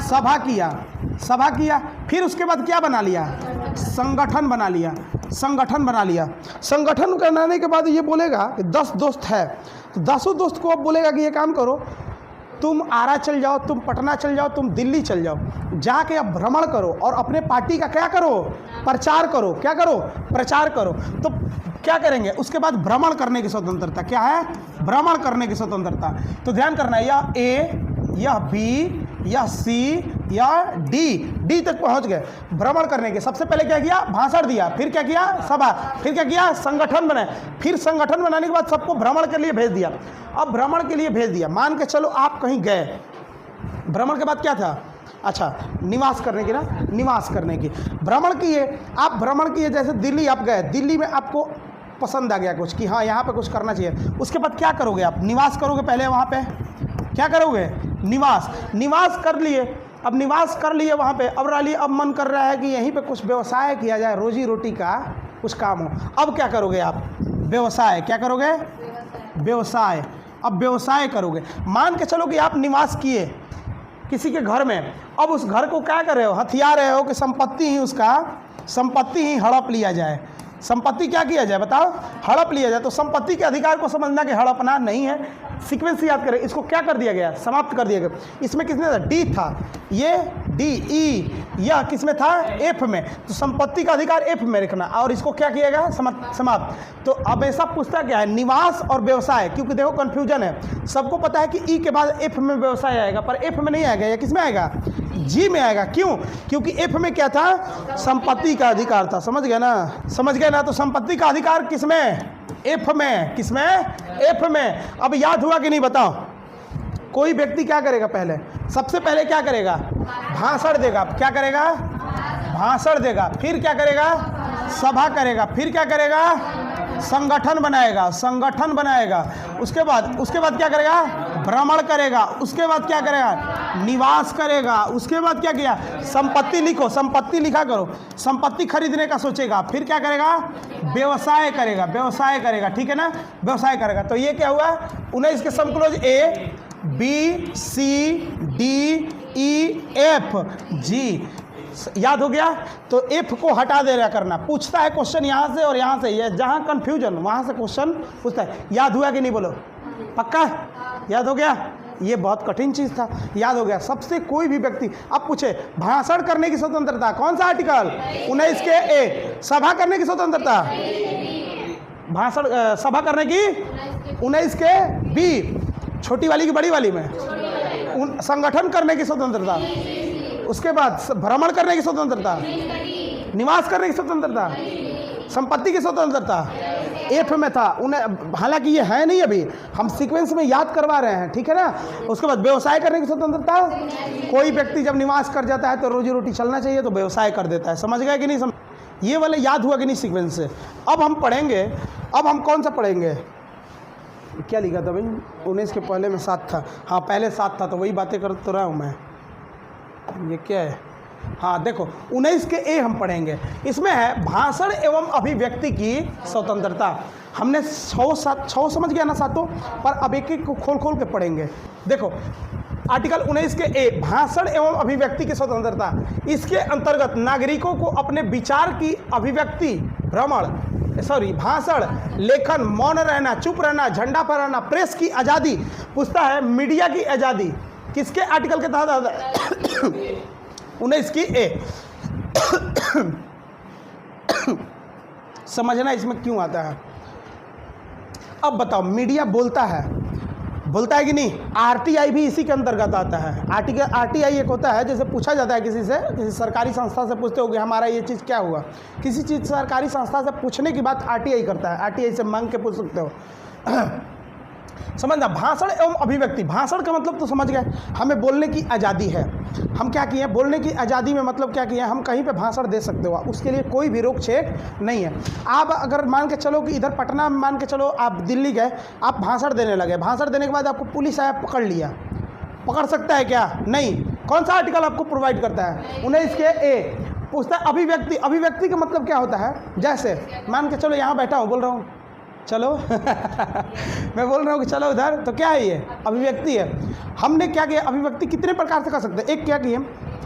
सभा किया, सभा किया। फिर उसके बाद क्या बना लिया, संगठन बना लिया, संगठन बना लिया। संगठन बनाने के बाद ये बोलेगा कि 10 दोस्त है, तो 10 दोस्त को अब बोलेगा कि ये काम करो, तुम आरा चल जाओ, तुम पटना चल जाओ, तुम दिल्ली चल जाओ, जाके अब भ्रमण करो और अपने पार्टी का क्या करो, प्रचार करो। क्या करो, प्रचार करो। तो क्या करेंगे, उसके बाद भ्रमण करने की स्वतंत्रता। क्या है, भ्रमण करने की स्वतंत्रता। तो ध्यान करना है, यह ए, यह बी, यह सी, या डी तक पहुंच गए भ्रमण करने के। सबसे पहले क्या किया, भाषण दिया, फिर क्या किया, सभा, फिर क्या किया, संगठन बनाए, फिर संगठन बनाने के बाद सबको भ्रमण के लिए भेज दिया। अब भ्रमण के लिए भेज दिया, मान के चलो आप कहीं गए, भ्रमण के बाद क्या था, अच्छा निवास करने की ना, निवास करने की। भ्रमण किए, आप भ्रमण किए, जैसे दिल्ली आप गए, दिल्ली में आपको पसंद आ गया कुछ कि हाँ यहाँ पे कुछ करना चाहिए। उसके बाद क्या करोगे, आप निवास करोगे, पहले वहाँ पे क्या करोगे, निवास, निवास कर लिए। अब निवास कर लिए वहाँ पे, अब रह लिए, अब मन कर रहा है कि यहीं पे कुछ व्यवसाय किया जाए, रोजी रोटी का कुछ काम हो। अब क्या करोगे आप, व्यवसाय। क्या करोगे, व्यवसाय। अब व्यवसाय करोगे। मान के चलो कि आप निवास किए किसी के घर में, अब उस घर को क्या कर रहे हो, हथिया रहे हो कि संपत्ति ही उसका, संपत्ति ही हड़प लिया जाए। संपत्ति क्या किया जाए, बताओ, हड़प लिया जाए। तो संपत्ति के अधिकार को समझना कि हड़पना नहीं है। सीक्वेंस याद करें, इसको क्या कर दिया गया, समाप्त कर दिया गया। इसमें किसमें था, डी था, ये डी, ई, यह किसमें था, एफ में। तो संपत्ति का अधिकार एफ में रखना, और इसको क्या किया गया, समाप्त। तो अब ऐसा पूछता क्या है, निवास और व्यवसाय, क्योंकि देखो कन्फ्यूजन है। सबको पता है कि ई के बाद एफ में व्यवसाय आएगा, पर एफ में नहीं आएगा, या किस में आएगा, जी में आएगा। क्यों, क्योंकि एफ में क्या था, संपत्ति का अधिकार था। समझ गया ना, समझ गया ना। तो संपत्ति का अधिकार किसमें, एफ में, किसमें, एफ में। अब याद हुआ कि नहीं, बताओ। कोई व्यक्ति क्या करेगा, पहले सबसे पहले क्या करेगा, भाषण देगा। क्या करेगा, भाषण देगा। फिर क्या करेगा, सभा करेगा। फिर क्या करेगा, संगठन बनाएगा, संगठन बनाएगा। उसके बाद क्या करेगा, भ्रमण करेगा। उसके बाद क्या करेगा, निवास करेगा। उसके बाद क्या किया, संपत्ति लिखो, संपत्ति लिखा करो, संपत्ति खरीदने का सोचेगा। फिर क्या करेगा, व्यवसाय करेगा, व्यवसाय करेगा, ठीक है ना, व्यवसाय करेगा। तो ये क्या हुआ, 19 के समक्लोज ए, बी, सी, डी, ई, एफ, जी। याद हो गया। तो एफ को हटा दे रहा करना, पूछता है क्वेश्चन यहाँ से और यहाँ से, ये जहाँ कंफ्यूजन वहाँ से क्वेश्चन पूछता है। याद हुआ कि नहीं, बोलो, पक्का याद हो गया। ये बहुत कठिन चीज़ था, याद हो गया। सबसे कोई भी व्यक्ति अब पूछे, भाषण करने की स्वतंत्रता, कौन सा आर्टिकल, 19 के ए। सभा करने की स्वतंत्रता, भाषण सभा करने की 19 के बी, छोटी वाली की बड़ी वाली में। संगठन करने की स्वतंत्रता, उसके बाद भ्रमण करने की स्वतंत्रता, निवास करने की स्वतंत्रता, संपत्ति की स्वतंत्रता एफ में था। उन्हें, हालांकि ये है नहीं, अभी हम सीक्वेंस में याद करवा रहे हैं, ठीक है ना। उसके बाद व्यवसाय करने की स्वतंत्रता, कोई व्यक्ति जब निवास कर जाता है तो रोजी रोटी चलना चाहिए, तो व्यवसाय कर देता है। समझ गए कि नहीं, ये वाले याद हुआ कि नहीं सीक्वेंस से। अब हम पढ़ेंगे, अब हम कौन सा पढ़ेंगे, क्या लिखा था भाई, 19 के पहले में 7 था, हाँ पहले 7 था, तो वही बातें कर तो रहा हूँ मैं। ये क्या है, हाँ देखो 19 के ए हम पढ़ेंगे। इसमें है भाषण एवं अभिव्यक्ति की स्वतंत्रता। हमने 6 समझ गया ना सातों, पर अब एक एक को खोल खोल के पढ़ेंगे। देखो आर्टिकल 19 के ए, भाषण एवं अभिव्यक्ति की स्वतंत्रता। इसके अंतर्गत नागरिकों को अपने विचार की अभिव्यक्ति, भाषण, लेखन, मौन रहना, चुप रहना, झंडा फहराना, प्रेस की आज़ादी, पूछता है मीडिया की आज़ादी, किसके आर्टिकल के तहत आता है, 19 की ए। समझना इसमें क्यों आता है। अब बताओ, मीडिया बोलता है कि नहीं? आरटीआई भी इसी के अंतर्गत आता है। आरटीआई एक होता है, जैसे पूछा जाता है किसी सरकारी संस्था से पूछते हो कि हमारा ये चीज़ क्या हुआ, किसी चीज़ सरकारी संस्था से पूछने की बात आरटीआई करता है। आरटीआई से मांग के पूछ सकते हो। समझना, भाषण एवं अभिव्यक्ति। भाषण का मतलब तो समझ गए, हमें बोलने की आज़ादी है। हम क्या किए? बोलने की आज़ादी में मतलब क्या किए? हम कहीं पे भाषण दे सकते हो, उसके लिए कोई भी रोक छेक नहीं है। आप अगर मान के चलो कि इधर पटना में मान के चलो आप दिल्ली गए, आप भाषण देने लगे, भाषण देने के बाद आपको पुलिस आया पकड़ लिया, पकड़ सकता है क्या? नहीं। कौन सा आर्टिकल आपको प्रोवाइड करता है? 19 के ए पूछता है अभिव्यक्ति। अभिव्यक्ति का मतलब क्या होता है? जैसे मान के चलो यहाँ बैठा हूँ, बोल रहा हूँ चलो मैं बोल रहा हूँ कि चलो उधर, तो क्या है ये? अभिव्यक्ति है। हमने क्या किया? अभिव्यक्ति कितने प्रकार से कर सकते हैं। एक क्या किए?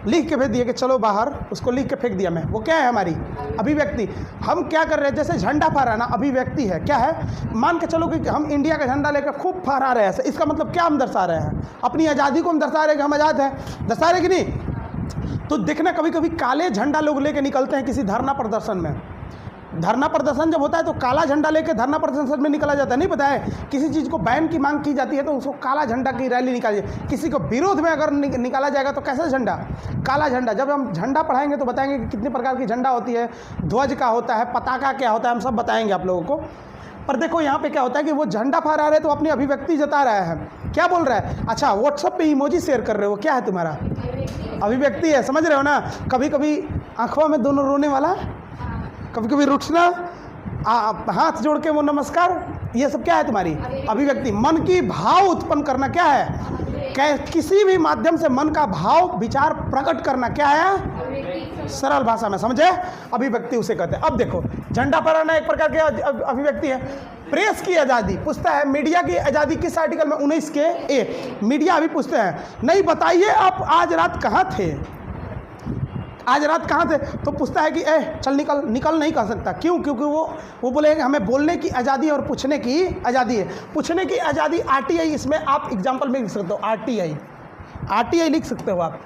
लिख के भेज दिया कि चलो बाहर, उसको लिख के फेंक दिया मैं, वो क्या है? हमारी अभिव्यक्ति। हम क्या कर रहे हैं? जैसे झंडा फहराना अभिव्यक्ति है। क्या है? मान के चलो कि हम इंडिया का झंडा लेकर खूब फहरा रहे हैं, इसका मतलब क्या हम दर्शा रहे हैं? अपनी आज़ादी को हम दर्शा रहे हैं कि हम आज़ाद हैं। दर्शा रहे कि नहीं? तो देखना, कभी कभी काले झंडा लोग लेके निकलते हैं किसी धरना प्रदर्शन में। धरना प्रदर्शन जब होता है तो काला झंडा लेके धरना प्रदर्शन में निकला जाता है। नहीं पता है? किसी चीज़ को बैन की मांग की जाती है तो उसको काला झंडा की रैली निकाली जाए। किसी को विरोध में अगर निकाला जाएगा तो कैसा झंडा? काला झंडा। जब हम झंडा पढ़ाएंगे तो बताएंगे कि कितने प्रकार की झंडा होती है, ध्वज का होता है, पताका क्या होता है, हम सब बताएंगे आप लोगों को। पर देखो यहाँ पे क्या होता है कि वो झंडा फहरा रहे तो अपनी अभिव्यक्ति जता रहा है। क्या बोल रहा है? अच्छा, व्हाट्सएप पे इमोजी शेयर कर रहे हो, क्या है तुम्हारा? अभिव्यक्ति है। समझ रहे हो ना? कभी कभी आंखों में दोनों रोने वाला, कभी कभी रुठना, हाथ जोड़ के वो नमस्कार, ये सब क्या है? तुम्हारी अभिव्यक्ति। मन की भाव उत्पन्न करना क्या है? किसी भी माध्यम से मन का भाव विचार प्रकट करना क्या है? सरल भाषा में समझे? अभिव्यक्ति उसे कहते हैं। अब देखो, झंडा फहराना एक प्रकार की अभिव्यक्ति है। प्रेस की आज़ादी पूछता है, मीडिया की आज़ादी किस आर्टिकल में? 19 के ए। मीडिया अभी पूछते हैं, नहीं बताइए आप आज रात कहाँ थे? आज रात कहाँ थे? तो पूछता है कि चल निकल नहीं कर सकता। क्यों? क्योंकि वो बोलेंगे हमें बोलने की आज़ादी और पूछने की आज़ादी है। पूछने की आज़ादी आरटीआई, इसमें आप एग्जाम्पल में लिख सकते हो। आरटीआई लिख सकते हो आप।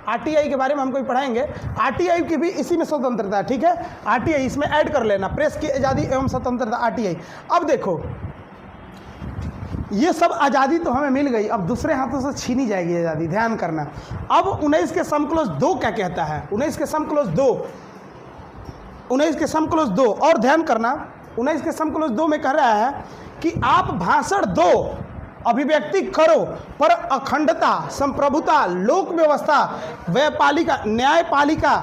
आरटीआई के बारे में हम कोई पढ़ाएंगे। आरटीआई की भी इसी में स्वतंत्रता है, ठीक है? आरटीआई इसमें ऐड कर लेना, प्रेस की आज़ादी एवं स्वतंत्रता, आरटीआई। अब देखो, ये सब आज़ादी तो हमें मिल गई, अब दूसरे हाथों से छीनी जाएगी आज़ादी। ध्यान करना। अब 19 के समक्लोज 2 क्या कहता है? 19 के समक्लोज 2 और ध्यान करना, 19 के समक्लोज 2 में कह रहा है कि आप भाषण दो, अभिव्यक्ति करो, पर अखंडता, संप्रभुता, लोक व्यवस्था, व्यपालिका, न्यायपालिका,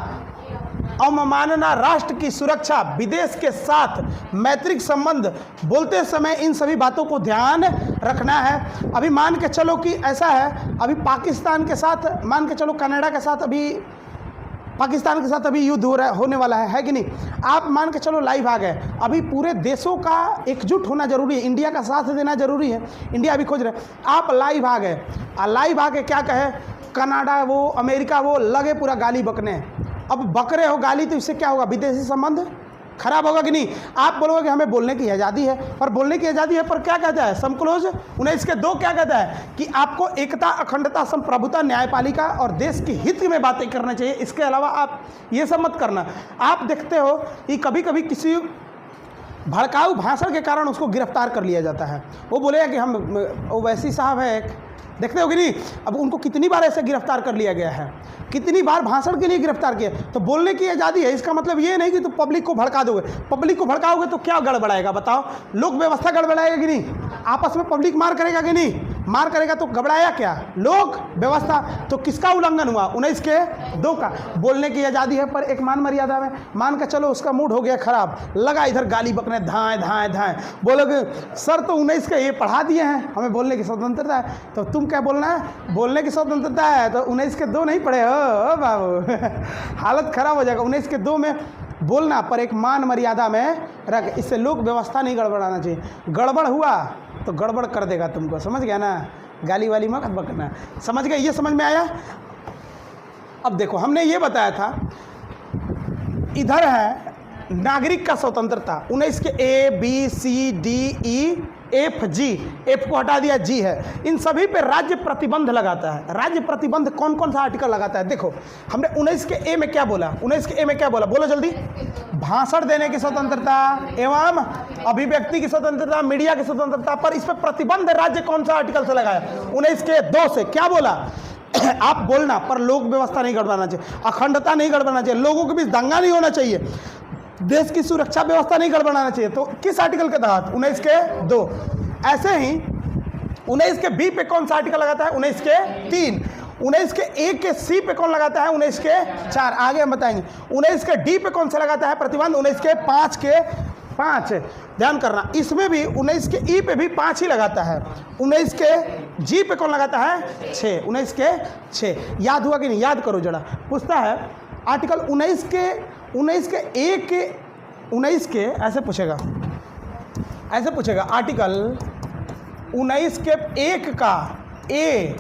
अवमानना, राष्ट्र की सुरक्षा, विदेश के साथ मैत्रिक संबंध, बोलते समय इन सभी बातों को ध्यान रखना है। अभी मान के चलो कि ऐसा है, अभी पाकिस्तान के साथ, मान के चलो कनाडा के साथ, अभी पाकिस्तान के साथ अभी युद्ध होने वाला है कि नहीं? आप मान के चलो लाइव आ गए। अभी पूरे देशों का एकजुट होना जरूरी है, इंडिया का साथ देना जरूरी है। इंडिया अभी खोज रहे, आप लाइव आ गए। लाइव आके क्या कहे? कनाडा वो, अमेरिका वो, लगे पूरा गाली बकने। अब बक रहे हो गाली, तो इससे क्या होगा? विदेशी संबंध खराब होगा कि नहीं? आप बोलोगे कि हमें बोलने की आज़ादी है, पर बोलने की आज़ादी है, पर क्या कहता है समक्लोज 19 के 2 क्या कहता है? कि आपको एकता, अखंडता, संप्रभुता, न्यायपालिका और देश के हित में बातें करना चाहिए। इसके अलावा आप ये सब मत करना। आप देखते हो कि कभी कभी किसी भड़काऊ भाषण के कारण उसको गिरफ्तार कर लिया जाता है। वो बोलेगा कि हम ओवैसी साहब है, देखते हो कि नहीं? अब उनको कितनी बार ऐसे गिरफ्तार कर लिया गया है, कितनी बार भाषण के लिए गिरफ्तार किया। तो बोलने की आज़ादी है, इसका मतलब ये नहीं कि तुम पब्लिक को भड़का दोगे। पब्लिक को भड़काओगे तो क्या गड़बड़ाएगा? बताओ, लोक व्यवस्था गड़बड़ाएगा कि नहीं? आपस में पब्लिक मार करेगा कि नहीं? मार करेगा तो घबराया क्या? लोक व्यवस्था। तो किसका उल्लंघन हुआ? 19 के 2 का। बोलने की आज़ादी है, पर एक मान मर्यादा में। मान के चलो उसका मूड हो गया खराब, लगा इधर गाली बकने, धाएँ धाएँ धाएँ, बोलोगे सर तो 19 के ये पढ़ा दिए हैं, हमें बोलने की स्वतंत्रता है, तो तुम क्या बोलना है? बोलने की स्वतंत्रता है, तो 19 के 2 नहीं पढ़े हो बाबू हालत खराब हो जाएगा। 19 के 2 में बोलना, पर एक मान मर्यादा में रख, इससे लोक व्यवस्था नहीं गड़बड़ाना चाहिए। गड़बड़ हुआ तो गड़बड़ कर देगा तुमको, समझ गया ना? गाली वाली मत बकना, समझ गए? ये समझ में आया? अब देखो, हमने ये बताया था, इधर है नागरिक का स्वतंत्रता, 19 के A B C D E F G, F को हटा दिया, जी है। इन सभी पे राज्य प्रतिबंध लगाता है। राज्य प्रतिबंध कौन कौन सा आर्टिकल लगाता है? देखो हमने 19 के ए में क्या बोला, 19 के ए में क्या बोला, बोलो जल्दी। भाषण देने की स्वतंत्रता एवं अभिव्यक्ति की स्वतंत्रता, मीडिया की स्वतंत्रता पर इस पर प्रतिबंध राज्य कौन सा आर्टिकल से लगाया? 19 के 2 से। क्या बोला? आप बोलना पर लोक व्यवस्था नहीं गड़बड़ाना चाहिए, अखंडता नहीं गड़बड़ाना चाहिए, लोगों के बीच दंगा नहीं होना चाहिए, देश की सुरक्षा व्यवस्था नहीं गड़बड़ाना चाहिए। तो किस आर्टिकल के तहत? 19 के 2। ऐसे ही 19 के बी पे कौन सा आर्टिकल लगाता है? 19 के 3। 19 के ए के सी पे कौन लगाता है? 19 के 4। आगे हम बताएंगे। 19 के डी पे कौन सा लगाता है प्रतिबंध? 19 के 5 ध्यान करना। इसमें भी 19 के ई पे भी 5 ही लगाता है। 19 के जी पे कौन लगाता है? 6। 19 के 6। याद हुआ कि नहीं? याद करो जरा। पूछता है आर्टिकल 19 के ए के 19 के ऐसे पूछेगा आर्टिकल 19 के 1 का ए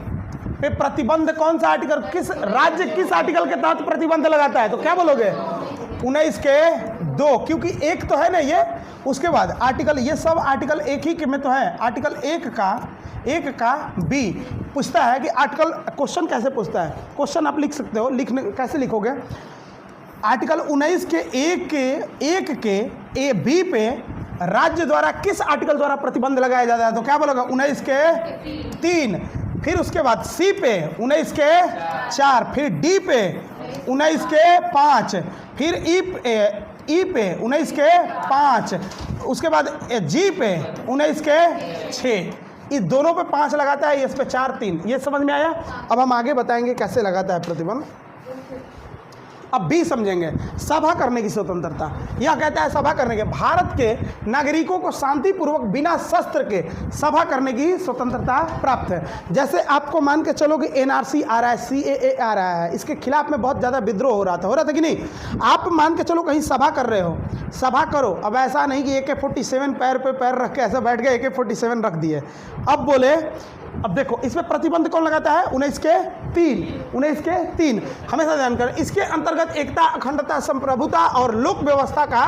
पे प्रतिबंध कौन सा आर्टिकल, किस राज्य किस आर्टिकल के तहत प्रतिबंध लगाता है? तो क्या बोलोगे? 19 के 2, क्योंकि एक तो है ना ये। उसके बाद आर्टिकल, ये सब आर्टिकल एक ही के में तो है। आर्टिकल 1 का बी पूछता है कि आर्टिकल, क्वेश्चन कैसे पूछता है? क्वेश्चन आप लिख सकते हो, लिखने कैसे लिखोगे? आर्टिकल 19 के 1 के ए बी पे राज्य द्वारा किस आर्टिकल द्वारा प्रतिबंध लगाया जाता है? तो क्या बोलोगे? 19 के 3। फिर उसके बाद सी पे 19 के 4, फिर डी पे 19 के 5, फिर ई पे 19 के 5, उसके बाद जी पे 19 के 6। इस दोनों पे 5 लगाता है, इस पे 4 3। ये समझ में आया? अब हम आगे बताएंगे कैसे लगाता है प्रतिबंध। अब बी समझेंगे, सभा करने की स्वतंत्रता। यह कहता है सभा करने के, भारत के नागरिकों को शांतिपूर्वक बिना शस्त्र के सभा करने की स्वतंत्रता प्राप्त है। जैसे आपको मान के चलो कि एनआरसी आ रहा है, सीएए आ रहा है, इसके खिलाफ में बहुत ज़्यादा विद्रोह हो रहा था कि नहीं? आप मान के चलो कहीं सभा कर रहे हो, सभा करो। अब ऐसा नहीं कि AK-47 पैर पे पैर रख के ऐसा बैठ गए, AK-47 रख दिए। अब बोले, अब देखो इसमें प्रतिबंध कौन लगाता है? 19 के 3। 19 के 3 हमेशा ध्यान करें। इसके अंतर्गत एकता, अखंडता, संप्रभुता और लोक व्यवस्था का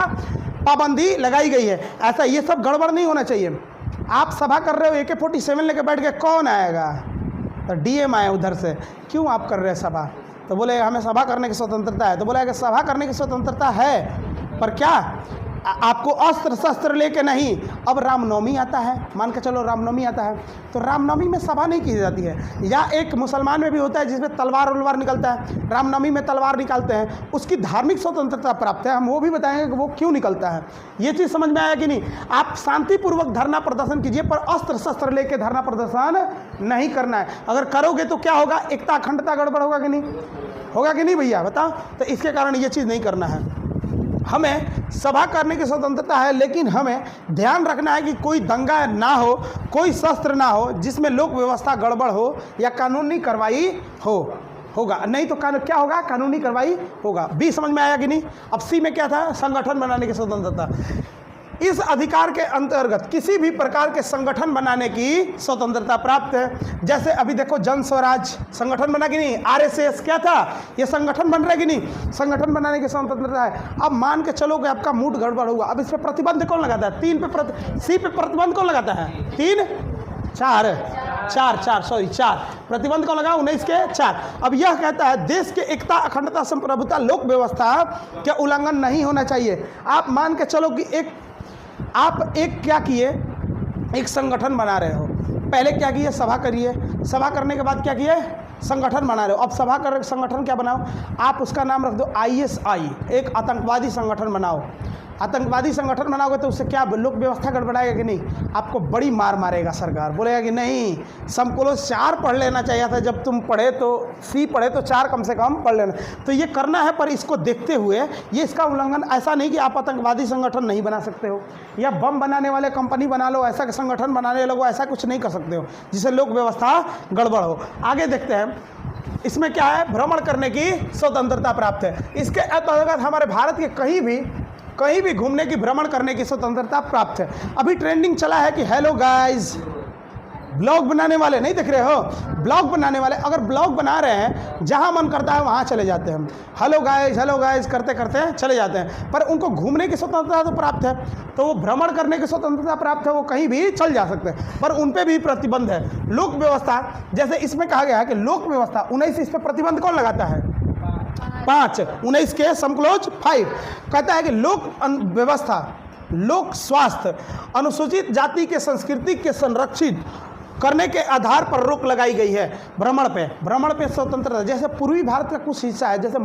पाबंदी लगाई गई है। ऐसा ये सब गड़बड़ नहीं होना चाहिए। आप सभा कर रहे हो, AK-47 लेके बैठ गए, कौन आएगा? तो DM आए उधर से, क्यों आप कर रहे हैं सभा? तो बोले हमें सभा करने की स्वतंत्रता है। तो बोला कि सभा करने की स्वतंत्रता है, पर क्या आपको अस्त्र शस्त्र लेके नहीं। अब रामनवमी आता है, मान के चलो रामनवमी आता है, तो रामनवमी में सभा नहीं की जाती है। या एक मुसलमान में भी होता है जिसमें तलवार उलवार निकलता है, रामनवमी में तलवार निकालते हैं, उसकी धार्मिक स्वतंत्रता प्राप्त है। हम वो भी बताएंगे कि वो क्यों निकलता है। ये चीज़ समझ में आया कि नहीं? आप शांतिपूर्वक धरना प्रदर्शन कीजिए, पर अस्त्र शस्त्र लेके धरना प्रदर्शन नहीं करना है। अगर करोगे तो क्या होगा? एकता अखंडता गड़बड़ होगा कि नहीं? होगा कि नहीं भैया बताओ? तो इसके कारण ये चीज़ नहीं करना है। हमें सभा करने की स्वतंत्रता है, लेकिन हमें ध्यान रखना है कि कोई दंगा ना हो, कोई शस्त्र ना हो जिसमें लोक व्यवस्था गड़बड़ हो या कानूनी कार्रवाई होगा। नहीं तो क्या होगा? कानूनी कार्रवाई होगा। बी समझ में आया कि नहीं? अब सी में क्या था? संगठन बनाने की स्वतंत्रता। इस अधिकार के अंतर्गत किसी भी प्रकार के संगठन बनाने की स्वतंत्रता प्राप्त है। जैसे अभी देखो जन स्वराज संगठन बना कि नहीं? RSS क्या था? ये संगठन बन रहा है कि नहीं? संगठन बनाने की स्वतंत्रता है। अब मान के चलो कि आपका मूड गड़बड़ हुआ, अब इस पर प्रतिबंध कौन लगाता है? सी पे प्रतिबंध कौन लगाता है? 4 प्रतिबंध कौन लगा? 19 के 4। अब यह कहता है देश के एकता, अखंडता, संप्रभुता, लोक व्यवस्था के उल्लंघन नहीं होना चाहिए। आप मान के चलो कि आप क्या किए? एक संगठन बना रहे हो। पहले क्या किए? सभा करिए। सभा करने के बाद क्या किए? संगठन बना रहे हो। अब सभा कर संगठन क्या बनाओ? आप उसका नाम रख दो ISI, एक आतंकवादी संगठन बनाओ। आतंकवादी संगठन बनाओगे तो उससे क्या लोक व्यवस्था गड़बड़ाएगा कि नहीं? आपको बड़ी मार मारेगा सरकार, बोलेगा कि नहीं समको 4 पढ़ लेना चाहिए था, जब तुम पढ़े तो सी पढ़े तो 4 कम से कम पढ़ लेना। तो ये करना है, पर इसको देखते हुए ये इसका उल्लंघन। ऐसा नहीं कि आप आतंकवादी संगठन नहीं बना सकते हो, या बम बनाने वाले कंपनी बना लो, ऐसा संगठन बनाने लगो, ऐसा कुछ नहीं कर सकते हो जिससे लोक व्यवस्था गड़बड़ हो। आगे देखते हैं, इसमें क्या है? भ्रमण करने की स्वतंत्रता प्राप्त है। इसके अंतर्गत हमारे भारत के कहीं भी घूमने की, भ्रमण करने की स्वतंत्रता प्राप्त है। अभी ट्रेंडिंग चला है कि हेलो गाइस, ब्लॉग बनाने वाले नहीं दिख रहे हो, ब्लॉग बनाने वाले अगर ब्लॉग बना रहे हैं, जहां मन करता है वहां चले जाते हैं, हेलो गाइस करते करते चले जाते हैं, पर उनको घूमने की स्वतंत्रता तो प्राप्त है, तो वो भ्रमण करने की स्वतंत्रता प्राप्त है, वो कहीं भी चल जा सकते हैं, पर उन पे भी प्रतिबंध है। लोक व्यवस्था, जैसे इसमें कहा गया है कि लोक व्यवस्था 19, इस पर प्रतिबंध कौन लगाता है? 5, 19 के समक्लोज 5 कहता है कि लोक व्यवस्था, लोक स्वास्थ्य, अनुसूचित जाति के संस्कृति के संरक्षित करने के आधार पर रोक लगाई गई है। भ्रमण पे स्वतंत्रता, जैसे पूर्वी भारत का कुछ हिस्सा है, जैसे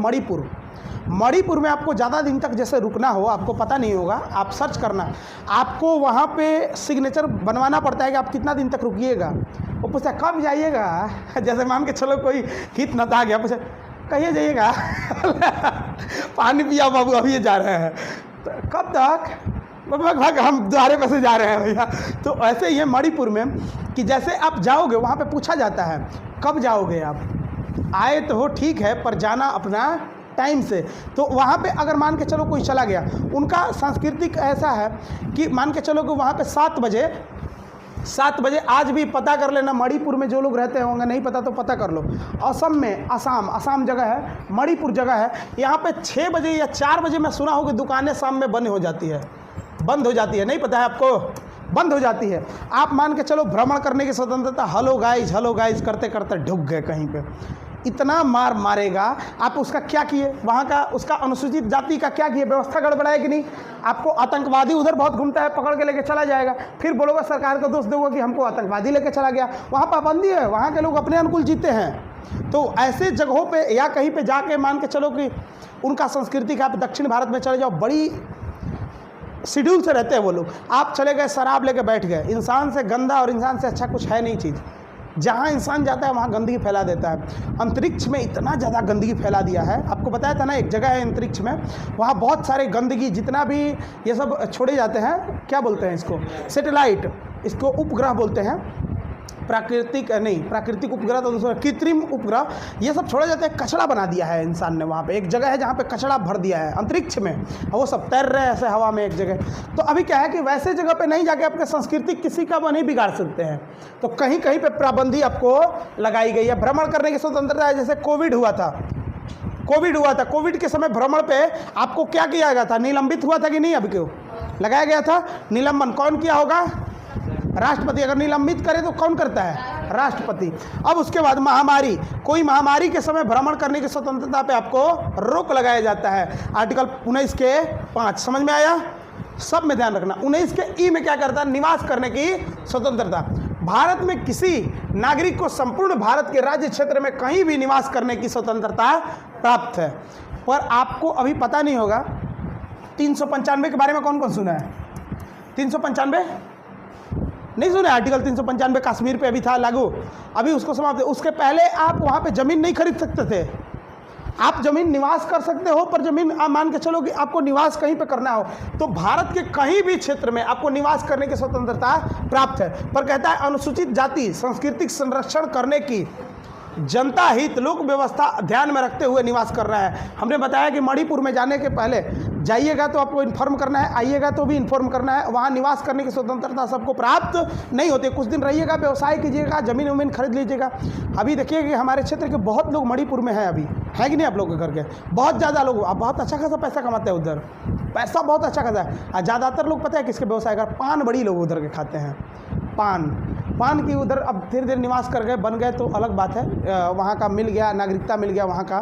मणिपुर में आपको ज़्यादा दिन तक जैसे रुकना हो, आपको पता नहीं होगा, आप सर्च करना, आपको वहाँ पे सिग्नेचर बनवाना पड़ता है कि आप कितना दिन तक रुकिएगा। वो पूछता है कब जाइएगा, जैसे मान के चलो कोई हित नता गया, पूछे कहिए जाइएगा पानी पिया बाबू, अभी जा रहे हैं, तो कब तक? भाग हम द्वारे पे से जा रहे हैं भैया। तो ऐसे ही है मणिपुर में कि जैसे आप जाओगे वहाँ पे पूछा जाता है कब जाओगे आप, आए तो हो ठीक है, पर जाना अपना टाइम से। तो वहाँ पे अगर मान के चलो कोई चला गया, उनका सांस्कृतिक ऐसा है कि मान के चलो कि वहाँ पे 7 बजे आज भी पता कर लेना, मणिपुर में जो लोग रहते होंगे, नहीं पता तो पता कर लो। असम में, असम जगह है, मणिपुर जगह है, यहाँ पे 6 बजे या 4 बजे मैं सुना हो कि दुकानें शाम में बंद हो जाती है, नहीं पता है आपको, बंद हो जाती है। आप मान के चलो भ्रमण करने की स्वतंत्रता, हेलो गाइस करते करते ढुक गए कहीं पे, इतना मार मारेगा। आप उसका क्या किए, वहाँ का उसका अनुसूचित जाति का क्या किए, व्यवस्था गड़बड़ाए कि नहीं? आपको आतंकवादी उधर बहुत घूमता है, पकड़ के लेके चला जाएगा, फिर बोलोगे सरकार को दोष दोगे कि हमको आतंकवादी लेके चला गया। वहाँ पाबंदी है, वहाँ के लोग अपने अनुकूल जीते हैं। तो ऐसे जगहों पे या कहीं पे जाके मान के चलो कि उनका संस्कृति का, आप दक्षिण भारत में चले जाओ, बड़ी शेड्यूल से रहते हैं वो लोग। आप चले गए शराब लेके बैठ गए, इंसान से गंदा और इंसान से अच्छा कुछ है नहीं चीज़। जहाँ इंसान जाता है वहाँ गंदगी फैला देता है। अंतरिक्ष में इतना ज़्यादा गंदगी फैला दिया है, आपको बताया था ना, एक जगह है अंतरिक्ष में, वहाँ बहुत सारे गंदगी, जितना भी ये सब छोड़े जाते हैं, क्या बोलते हैं इसको, सैटेलाइट, इसको उपग्रह बोलते हैं, प्राकृतिक उपग्रह तो दूसरा, कृत्रिम उपग्रह, ये सब छोड़ा जाता है। कचरा बना दिया है इंसान ने, वहाँ पे एक जगह है जहाँ पे कचरा भर दिया है अंतरिक्ष में, वो सब तैर रहे हैं ऐसे हवा में एक जगह। तो अभी क्या है कि वैसे जगह पे नहीं जाके अपने संस्कृति किसी का वो नहीं बिगाड़ सकते हैं, तो कहीं कहीं पे पाबंदी आपको लगाई गई है। भ्रमण करने की स्वतंत्रता है, जैसे कोविड हुआ था, कोविड के समय भ्रमण पे आपको क्या किया गया था, निलंबित हुआ था कि नहीं? अभी क्यों लगाया गया था निलंबन, कौन किया होगा? राष्ट्रपति। अगर निलंबित करे तो कौन करता है? राष्ट्रपति। अब उसके बाद महामारी, कोई महामारी के समय भ्रमण करने की स्वतंत्रता पे आपको रोक लगाया जाता है। आर्टिकल 19 के 5, समझ में आया? सब में ध्यान रखना। 19 के ई में क्या करता है? निवास करने की स्वतंत्रता। भारत में किसी नागरिक को संपूर्ण भारत के राज्य क्षेत्र में कहीं भी निवास करने की स्वतंत्रता प्राप्त है। पर आपको अभी पता नहीं होगा 395 के बारे में कौन कौन सुना है? 395 नहीं सुने? आर्टिकल 395 कश्मीर पे अभी था लागू, अभी उसको समाप्त। उसके पहले आप वहाँ पे ज़मीन नहीं खरीद सकते थे, आप ज़मीन निवास कर सकते हो, पर ज़मीन आप मान के चलो कि आपको निवास कहीं पे करना हो तो भारत के कहीं भी क्षेत्र में आपको निवास करने की स्वतंत्रता प्राप्त है। पर कहता है अनुसूचित जाति सांस्कृतिक संरक्षण करने की जनता हित लोक व्यवस्था ध्यान में रखते हुए निवास कर रहा है। हमने बताया कि मणिपुर में जाने के पहले जाइएगा तो आपको इन्फॉर्म करना है, आइएगा तो भी इन्फॉर्म करना है। वहाँ निवास करने की स्वतंत्रता सबको प्राप्त नहीं होती। कुछ दिन रहिएगा, व्यवसाय कीजिएगा, ज़मीन वमीन खरीद लीजिएगा। अभी देखिए कि हमारे क्षेत्र के बहुत लोग मणिपुर में हैं, अभी है कि नहीं? आप लोगों के घर के बहुत ज़्यादा लोग, आप बहुत अच्छा खासा पैसा कमाते हैं उधर, पैसा बहुत अच्छा खासा है। और ज़्यादातर लोग पता है किसके व्यवसाय कर? पान बड़ी लोग उधर के खाते हैं, पान की उधर अब धीरे धीरे निवास कर गए, बन गए तो अलग बात है, वहाँ का मिल गया, नागरिकता मिल गया वहाँ का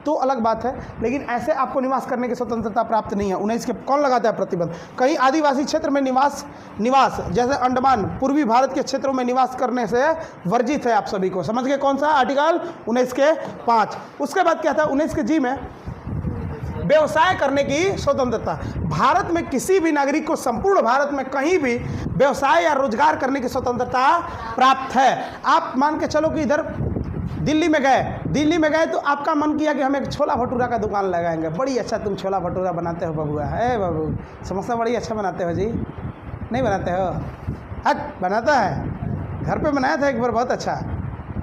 तो अलग बात है। लेकिन ऐसे आपको निवास करने की स्वतंत्रता प्राप्त नहीं है। 19 के कौन लगाता है प्रतिबंध? कहीं आदिवासी क्षेत्र में निवास जैसे अंडमान पूर्वी भारत के क्षेत्रों में निवास करने से वर्जित है। आप सभी को समझ गए कौन सा आर्टिकल? 19 के 5। उसके बाद क्या था 19 के जी में? व्यवसाय करने की स्वतंत्रता। भारत में किसी भी नागरिक को संपूर्ण भारत में कहीं भी व्यवसाय या रोजगार करने की स्वतंत्रता प्राप्त है। आप मान के चलो कि इधर दिल्ली में गए तो आपका मन किया कि हम एक छोला भटूरा का दुकान लगाएंगे। बड़ी अच्छा तुम छोला भटूरा बनाते हो बबुआ, है बाबू, समोसा बड़ी अच्छा बनाते हो जी, नहीं बनाते हो? हट, बनाता है, घर पे बनाया था एक बार, बहुत अच्छा।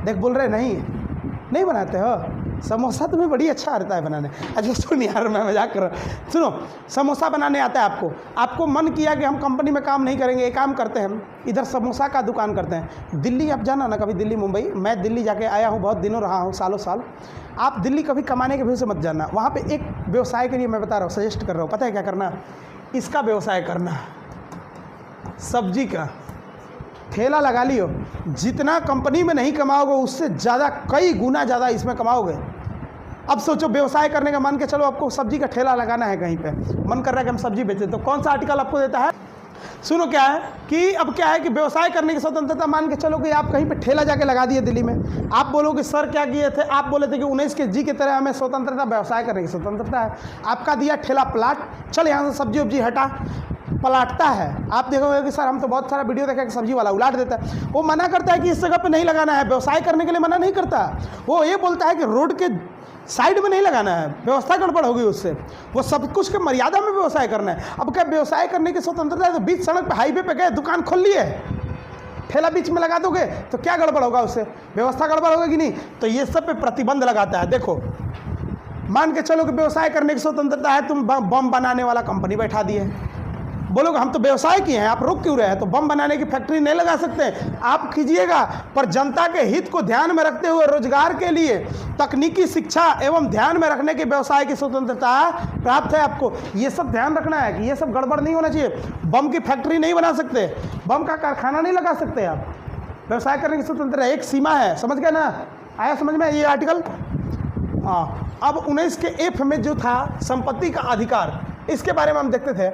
देख बोल रहे नहीं बनाते हो, समोसा तुम्हें बड़ी अच्छा आता है बनाने। अच्छा सुन यार, मैं मजाक कर रहा हूँ। सुनो, समोसा बनाने आता है आपको मन किया कि हम कंपनी में काम नहीं करेंगे, एक काम करते हैं, हम इधर समोसा का दुकान करते हैं। दिल्ली आप जाना ना कभी, दिल्ली मुंबई, मैं दिल्ली जाके आया हूँ, बहुत दिनों रहा हूँ, सालों साल। आप दिल्ली कभी कमाने के व्यू से मत जाना, वहाँ पर एक व्यवसाय के लिए मैं बता रहा हूँ, सजेस्ट कर रहा हूँ, पता है क्या करना? इसका व्यवसाय करना, सब्जी का ठेला लगा लियो। जितना कंपनी में नहीं कमाओगे उससे ज़्यादा, कई गुना ज़्यादा इसमें कमाओगे। अब सोचो व्यवसाय करने का, मान के चलो आपको सब्जी का ठेला लगाना है कहीं पे, मन कर रहा है कि हम सब्जी बेचें, तो कौन सा आर्टिकल आपको देता है? सुनो क्या है कि अब क्या है कि व्यवसाय करने की स्वतंत्रता, मान के चलो कि आप कहीं पे ठेला जाके लगा दिए दिल्ली में। आप बोलोगे सर क्या किए थे? आप बोले थे कि 19 के जी की तरह हमें स्वतंत्रता, व्यवसाय करने की स्वतंत्रता है। आपका दिया ठेला प्लाट, चल यहाँ से सब्जी वब्जी हटा, पलाटता है। आप देखोगे कि सर हम तो बहुत सारा वीडियो देखा कि सब्जी वाला उलाट देता है। वो मना करता है कि इस जगह पे नहीं लगाना है, व्यवसाय करने के लिए मना नहीं करता। वो ये बोलता है कि रोड के साइड में नहीं लगाना है, व्यवस्था गड़बड़ होगी उससे। वो सब कुछ के मर्यादा में व्यवसाय करना है। अब क्या व्यवसाय करने की स्वतंत्रता है तो बीच सड़क पे, हाईवे पे गए, दुकान खोल लिए, ठेला बीच में लगा दोगे तो क्या गड़बड़ होगा? उससे व्यवस्था गड़बड़ होगा कि नहीं? तो ये सब पे प्रतिबंध लगाता है। देखो, मान के चलो कि व्यवसाय करने की स्वतंत्रता है, तुम बम बनाने वाला कंपनी बैठा दिए, बोलोगे हम तो व्यवसाय किए हैं, आप रुक क्यों रहे हैं? तो बम बनाने की फैक्ट्री नहीं लगा सकते, आप कीजिएगा, पर जनता के हित को ध्यान में रखते हुए रोजगार के लिए तकनीकी शिक्षा एवं ध्यान में रखने के व्यवसाय की स्वतंत्रता प्राप्त है आपको। ये सब ध्यान रखना है कि ये सब गड़बड़ नहीं होना चाहिए। बम की फैक्ट्री नहीं बना सकते, बम का कारखाना नहीं लगा सकते आप। व्यवसाय करने की स्वतंत्रता एक सीमा है, समझ गए ना? आया समझ में ये आर्टिकल? हाँ, अब 19 के एफ में जो था संपत्ति का अधिकार, इसके बारे में हम देखते थे।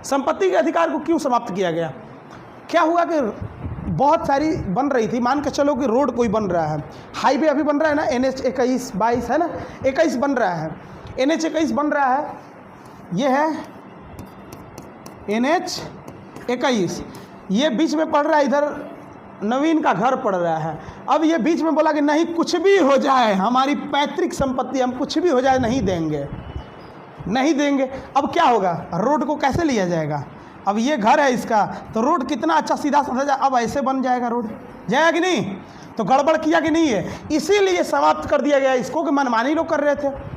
संपत्ति के अधिकार को क्यों समाप्त किया गया? क्या हुआ कि बहुत सारी बन रही थी, मान के चलो कि रोड कोई बन रहा है, हाईवे अभी बन रहा है ना, NH 21-22 है ना, 21 बन रहा है, NH 21 बन रहा है, ये है NH 21, ये बीच में पड़ रहा है, इधर नवीन का घर पड़ रहा है। अब ये बीच में बोला कि नहीं, कुछ भी हो जाए, हमारी पैतृक संपत्ति, हम कुछ भी हो जाए नहीं देंगे, नहीं देंगे। अब क्या होगा? रोड को कैसे लिया जाएगा? अब ये घर है इसका, तो रोड कितना अच्छा सीधा साधा, अब ऐसे बन जाएगा, रोड जाएगा कि नहीं? तो गड़बड़ किया कि नहीं है? इसीलिए समाप्त कर दिया गया इसको, कि मनमानी लोग कर रहे थे।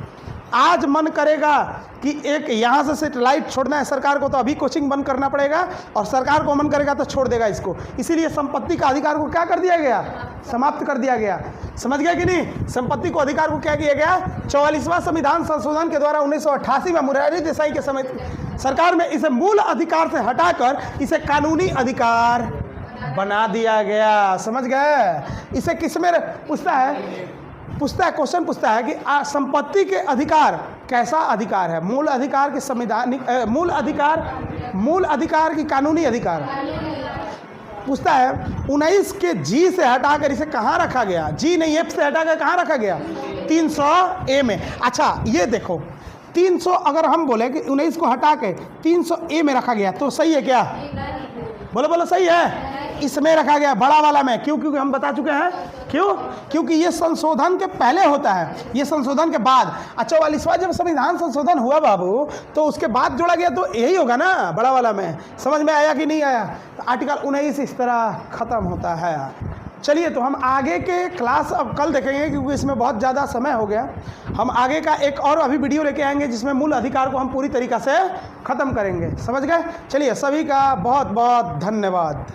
आज मन करेगा कि एक यहाँ से सेटेलाइट छोड़ना है सरकार को, तो अभी कोचिंग बंद करना पड़ेगा, और सरकार को मन करेगा तो छोड़ देगा इसको। इसीलिए संपत्ति का अधिकार को क्या कर दिया गया? समाप्त कर दिया गया। समझ गया कि नहीं? संपत्ति को अधिकार को क्या किया गया? 44वां संविधान संशोधन के द्वारा 1988 में मुरारजी देसाई के समय सरकार में इसे मूल अधिकार से हटाकर इसे कानूनी अधिकार बना दिया गया। समझ गए? इसे किस में पूछता है? क्वेश्चन पूछता है कि संपत्ति के अधिकार कैसा अधिकार है? मूल अधिकार के संवैधानिक, मूल अधिकार की कानूनी अधिकार पूछता है। 19 के जी से हटाकर इसे कहाँ रखा गया? जी नहीं, एफ से हटाकर कहाँ रखा गया? 300A में। अच्छा ये देखो, 300 अगर हम बोले कि 19 को हटा के 300A में रखा गया तो सही है क्या? बोलो बोलो, सही है? इसमें रखा गया, बड़ा वाला में। क्यों? क्योंकि हम बता चुके हैं। क्यों? क्योंकि ये संशोधन के पहले होता है, ये संशोधन के बाद। 44वां जब संविधान संशोधन हुआ बाबू, तो उसके बाद जोड़ा गया, तो यही होगा ना, बड़ा वाला में। समझ में आया कि नहीं आया? तो आर्टिकल 19 इस तरह खत्म होता है। चलिए, तो हम आगे के क्लास अब कल देखेंगे, क्योंकि इसमें बहुत ज़्यादा समय हो गया। हम आगे का एक और अभी वीडियो लेके आएंगे जिसमें मूल अधिकार को हम पूरी तरीक़ा से ख़त्म करेंगे। समझ गए? चलिए, सभी का बहुत बहुत धन्यवाद।